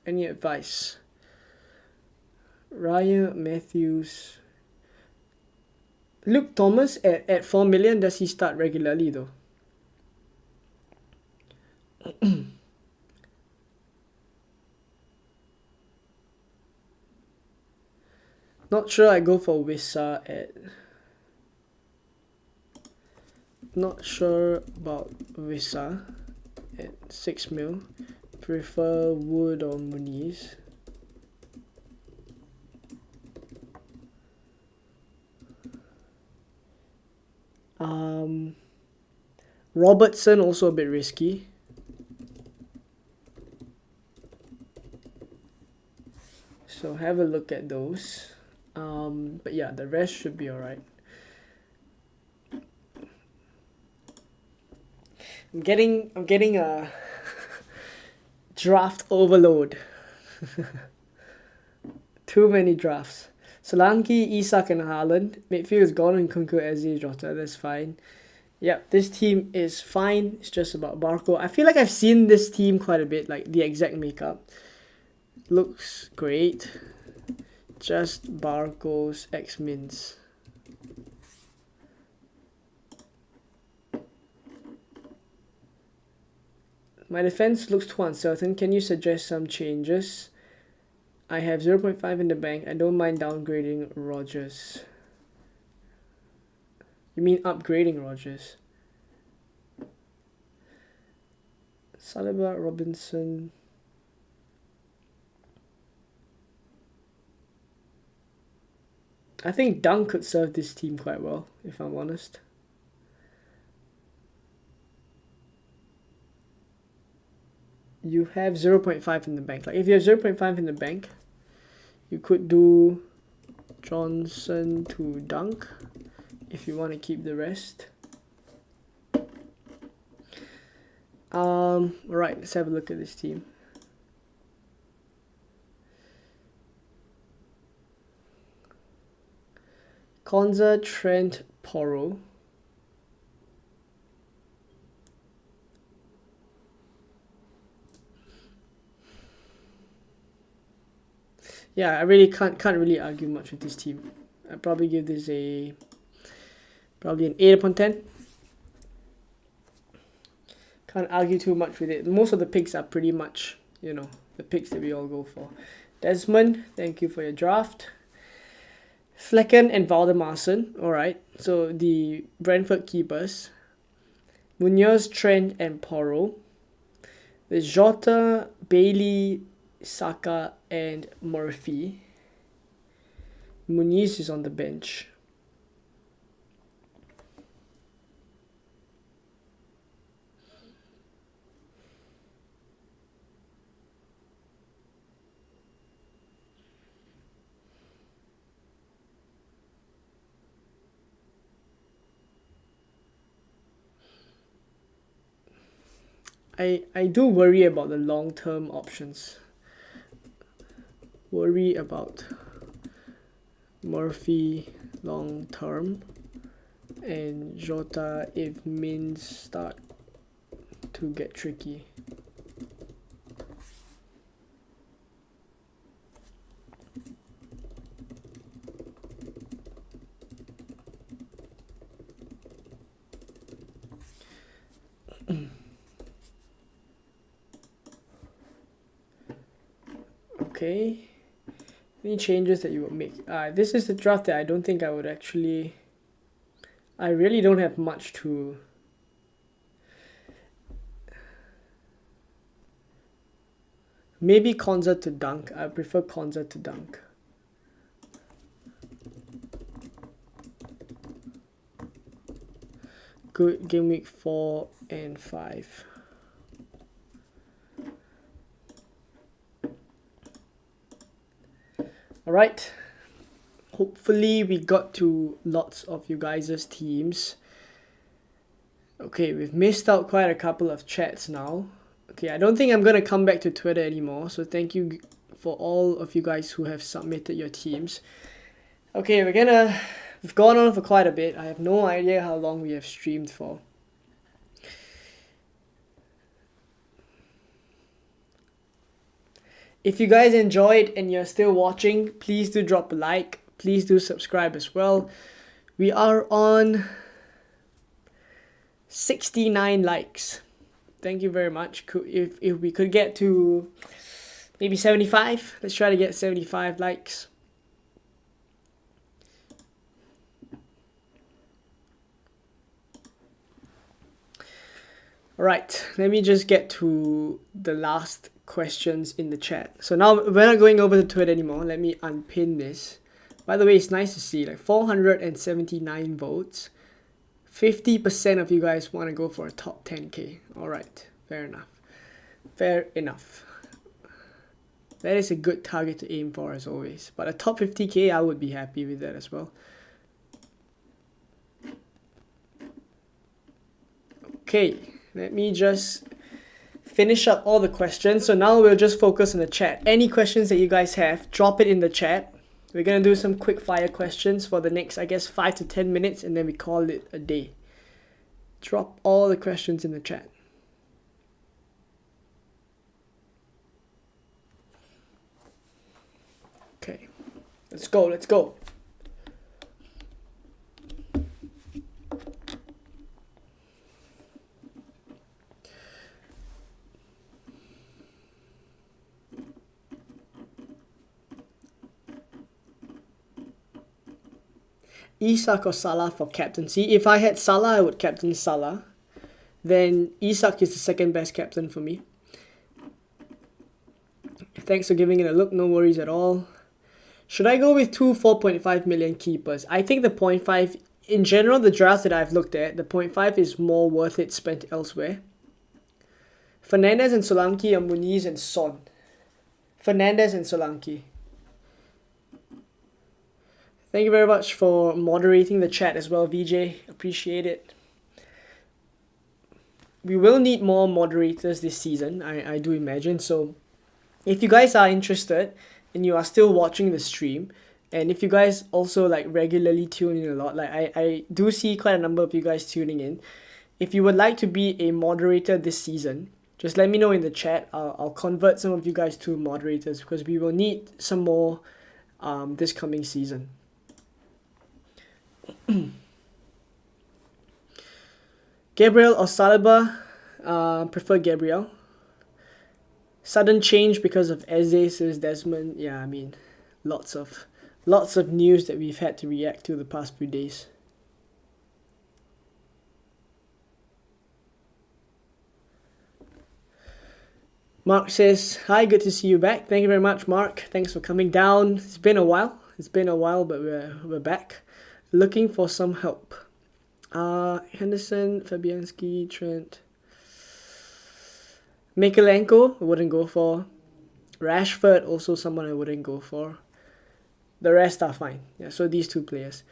Any advice? Ryan Matthews. Luke Thomas at 4 million, does he start regularly though? Not sure I go for Wissa at... Not sure about Wissa at 6 mil. Prefer Wood or Muniz. Robertson also a bit risky. So have a look at those. But yeah, the rest should be alright. I'm getting a draft overload. Too many drafts. Solanke, Isak and Haaland. Midfield is gone and Kunku, Eze, Jota. That's fine. Yep, this team is fine. It's just about Barco. I feel like I've seen this team quite a bit, like the exact makeup. Looks great. Just Barco's X-Mins. My defense looks too uncertain. Can you suggest some changes? I have 0.5 in the bank. I don't mind downgrading Rodgers. You mean upgrading Rodgers? Saliba, Robinson. I think Dunk could serve this team quite well, if I'm honest. You have 0.5 in the bank. Like if you have 0.5 in the bank, you could do Johnson to Dunk if you want to keep the rest. Alright, let's have a look at this team. Konza, Trent, Porro. Yeah, I really can't really argue much with this team. I'd probably give this probably an 8 upon 10. Can't argue too much with it. Most of the picks are pretty much, the picks that we all go for. Desmond, thank you for your draft. Flecken and Valdemarson, alright. So the Brentford keepers. Munoz, Trent and Porro. There's Jota, Bailey, Saka and Murphy. Muniz is on the bench. I do worry about the long-term options. worry about Murphy long term and Jota if mins start to get tricky. Okay, any changes that you would make? This is the draft that I don't think I would actually... I really don't have much to... Maybe Konza to dunk. I prefer Konza to dunk. Good game week 4 and 5. Alright, hopefully we got to lots of you guys' teams. Okay, we've missed out quite a couple of chats now. Okay, I don't think I'm going to come back to Twitter anymore, so thank you for all of you guys who have submitted your teams. Okay, we've gone on for quite a bit. I have no idea how long we have streamed for. If you guys enjoyed and you're still watching, please do drop a like. Please do subscribe as well. We are on 69 likes. Thank you very much. If we could get to maybe 75, let's try to get 75 likes. Alright, let me just get to the last questions in the chat. So now we're not going over to Twitter anymore. Let me unpin this. By the way, it's nice to see like 479 votes. 50% of you guys want to go for a top 10k. Alright, fair enough. Fair enough. That is a good target to aim for as always. But a top 50k, I would be happy with that as well. Okay, let me just finish up all the questions. So now we'll just focus on the chat. Any questions that you guys have, drop it in the chat. We're going to do some quick fire questions for the next, I guess, 5 to 10 minutes, and then we call it a day. Drop all the questions in the chat. Okay, let's go, let's go. Isak or Salah for captaincy. If I had Salah, I would captain Salah. Then Isak is the second best captain for me. Thanks for giving it a look. No worries at all. Should I go with two 4.5 million keepers? I think the 0.5, in general, the drafts that I've looked at, the 0.5 is more worth it spent elsewhere. Fernandes and Solanke or Muniz and Son. Fernandes and Solanke. Thank you very much for moderating the chat as well, VJ. Appreciate it. We will need more moderators this season, I do imagine. So if you guys are interested and you are still watching the stream, and if you guys also like regularly tune in a lot, like I do see quite a number of you guys tuning in. If you would like to be a moderator this season, just let me know in the chat. I'll convert some of you guys to moderators because we will need some more this coming season. Gabriel or Saliba? Prefer Gabriel. Sudden change because of Eze, says Desmond. Yeah, I mean, lots of news that we've had to react to the past few days. Mark says, hi, good to see you back. Thank you very much, Mark. Thanks for coming down. It's been a while, but we're back. Looking for some help. Henderson, Fabianski, Trent. Mikalenko, I wouldn't go for. Rashford, also someone I wouldn't go for. The rest are fine. Yeah, so these two players.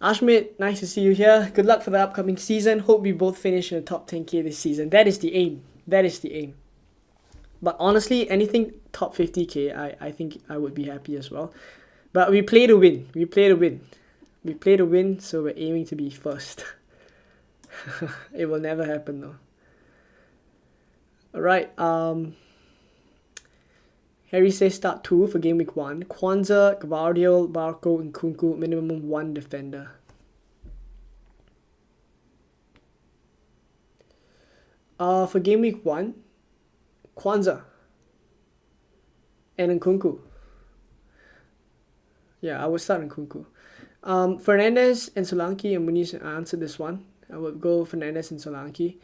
Ashmit, nice to see you here. Good luck for the upcoming season. Hope we both finish in the top 10k this season. That is the aim. That is the aim. But honestly, anything top 50k, I think I would be happy as well. But we play to win. We play to win. We play to win, so we're aiming to be first. It will never happen though. Alright, Harry says start 2 for game week 1. Kwanzaa, Gvardiol, Barco, and Kunku, minimum 1 defender. For game week 1, Kwanzaa and Nkunku. Yeah, I would start Nkunku. Fernandes and Solanke and Muniz answered this one. I would go Fernandes and Solanke.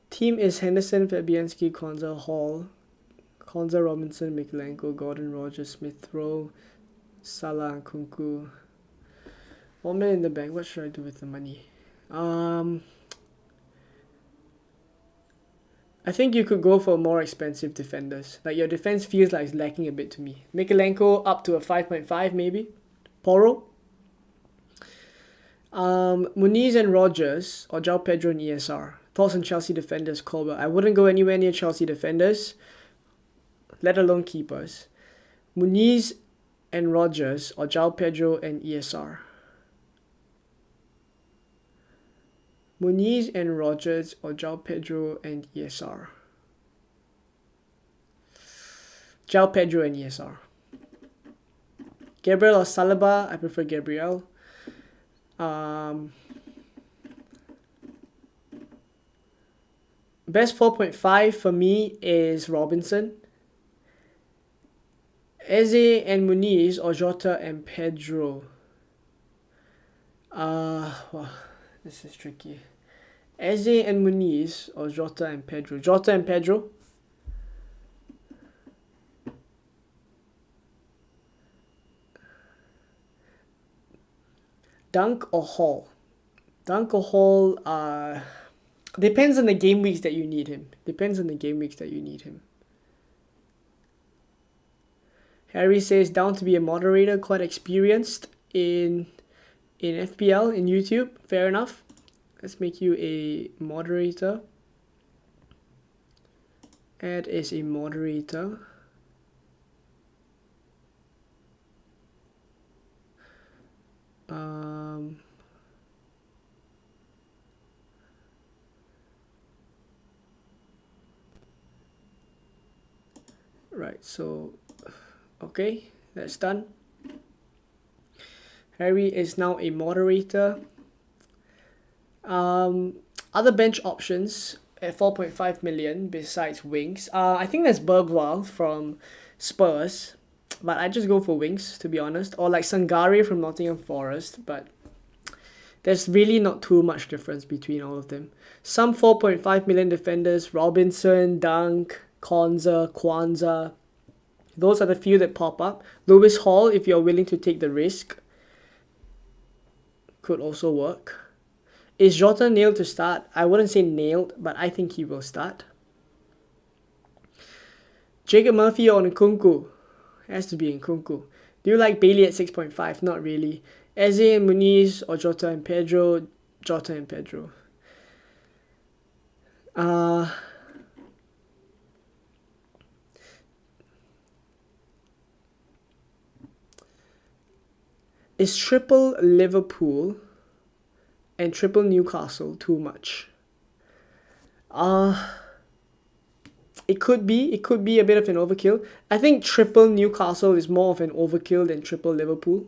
Team is Henderson, Fabianski, Kwanzaa, Hall, Kwanzaa, Robinson, Mikalenko, Gordon, Rogers, Smith Rowe, Salah, and Kunku. 1 million in the bank. What should I do with the money? I think you could go for more expensive defenders. Like your defense feels like it's lacking a bit to me. Mikalenko up to a 5.5 maybe. Porro. Muniz and Rogers or João Pedro and ESR. Thoughts on Chelsea defenders, Colbert? I wouldn't go anywhere near Chelsea defenders, let alone keepers. Muniz and Rogers or João Pedro and ESR. Muniz and Rogers or João Pedro and ESR. João Pedro and ESR. Gabriel or Saliba? I prefer Gabriel. Best 4.5 for me is Robinson. Eze and Muniz or Jota and Pedro. Wow, this is tricky. Eze and Muniz or Jota and Pedro. Jota and Pedro. Dunk or Hall? Dunk or Hall, depends on the game weeks that you need him. Harry says down to be a moderator, quite experienced in FPL, in YouTube. Fair enough. Let's make you a moderator. Add as a moderator. Right, so okay, that's done. Harry is now a moderator. Other bench options at 4.5 million besides wings. I think there's Bergwall from Spurs, but I just go for wings to be honest, or like Sangare from Nottingham Forest, but there's really not too much difference between all of them. Some 4.5 million defenders: Robinson, Dunk, Kwanzaa. Those are the few that pop up. Lewis Hall, if you're willing to take the risk, could also work. Is Jota nailed to start? I wouldn't say nailed, but I think he will start. Jacob Murphy or Nkunku? Has to be Nkunku. Do you like Bailey at 6.5? Not really. Eze and Muniz or Jota and Pedro? Jota and Pedro. Is triple Liverpool and triple Newcastle too much? It could be a bit of an overkill. I think triple Newcastle is more of an overkill than triple Liverpool.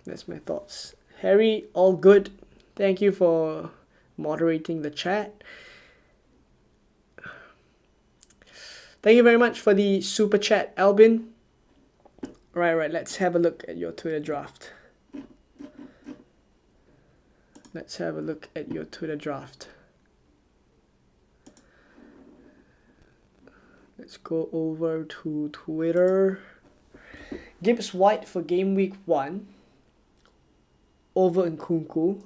That's my thoughts. Harry, all good. Thank you for moderating the chat. Thank you very much for the super chat, Albin. Right, let's have a look at your Twitter draft. Let's go over to Twitter. Gibbs White for game week 1 over Nkunku.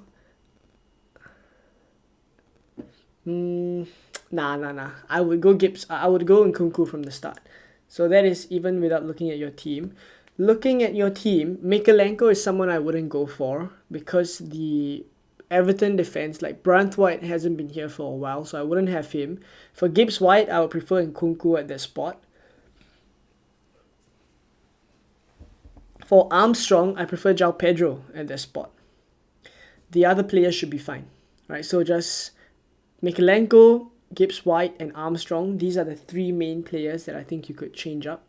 Nah. I would go Nkunku from the start. So that is even without looking at your team. looking at your team, Mikalenko is someone I wouldn't go for because the Everton defense, like Branthwaite hasn't been here for a while, so I wouldn't have him. For Gibbs White, I would prefer Nkunku at that spot. For Armstrong, I prefer João Pedro at that spot. The other players should be fine, right? So just Mikalenko, Gibbs White, and Armstrong. These are the three main players that I think you could change up.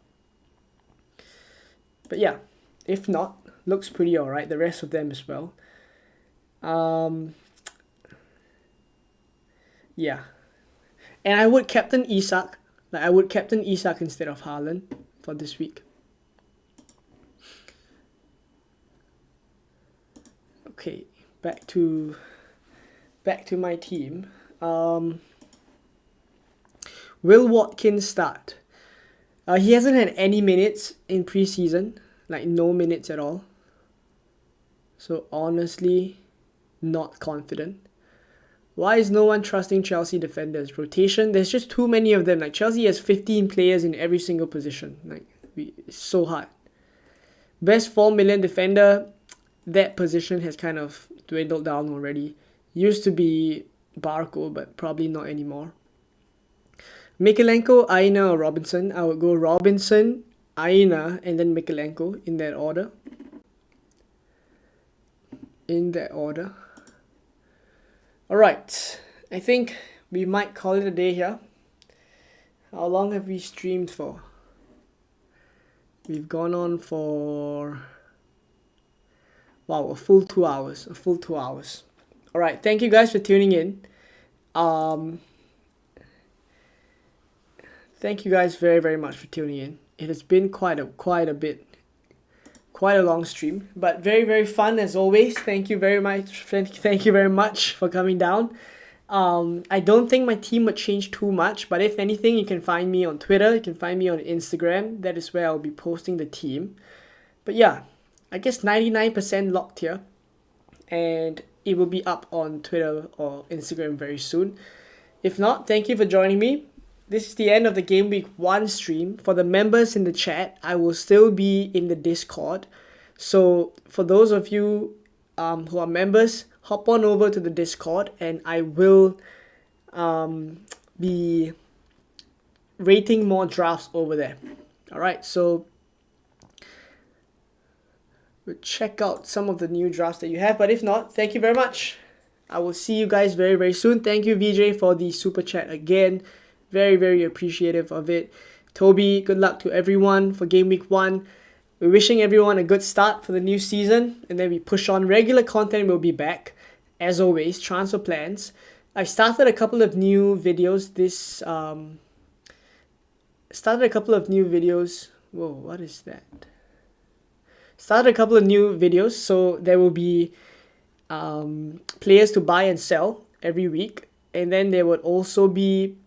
But yeah, if not, looks pretty alright. The rest of them as well. Yeah. And I would captain Isak. Like I would captain Isak instead of Haaland for this week. Okay, back to my team. Will Watkins start? He hasn't had any minutes in preseason, like no minutes at all. So honestly, not confident. Why is no one trusting Chelsea defenders? Rotation, there's just too many of them. Like Chelsea has 15 players in every single position. Like it's so hard. Best 4 million defender, that position has kind of dwindled down already. Used to be Barco, but probably not anymore. Mikalenko, Aina, or Robinson. I would go Robinson, Aina, and then Mikalenko in that order. Alright, I think we might call it a day here. How long have we streamed for? We've gone on for... wow, a full 2 hours. Alright, thank you guys for tuning in. Thank you guys very, very much for tuning in. It has been quite a long stream, but very, very fun as always. Thank you very much. Thank you very much for coming down. I don't think my team would change too much, but if anything, you can find me on Twitter. You can find me on Instagram. That is where I'll be posting the team. But yeah, I guess 99% locked here, and it will be up on Twitter or Instagram very soon. If not, thank you for joining me. This is the end of the Gameweek 1 stream. For the members in the chat, I will still be in the Discord. So for those of you who are members, hop on over to the Discord and I will be rating more drafts over there. Alright, so we'll check out some of the new drafts that you have. But if not, thank you very much. I will see you guys very, very soon. Thank you, VJ, for the super chat again. Very, very appreciative of it. Toby, good luck to everyone for Gameweek 1. We're wishing everyone a good start for the new season. And then we push on. Regular content will be back. As always, transfer plans. I've started a couple of new videos. Whoa, what is that? Started a couple of new videos. So there will be players to buy and sell every week. And then there would also be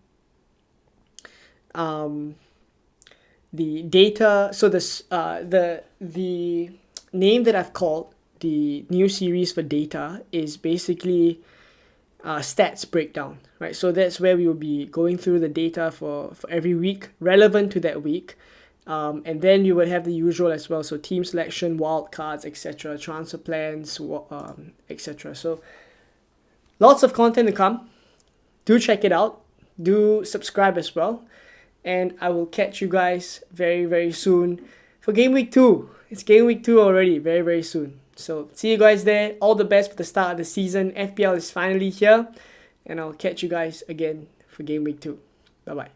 the data. So the name that I've called the new series for data is basically stats breakdown, right? So that's where we will be going through the data for every week relevant to that week, and then you would have the usual as well, so team selection, wild cards, etc., transfer plans, etc. So lots of content to come. Do check it out. Do subscribe as well. And I will catch you guys very, very soon for Gameweek 2. It's Gameweek 2 already, very, very soon. So see you guys there. All the best for the start of the season. FPL is finally here. And I'll catch you guys again for Gameweek 2. Bye-bye.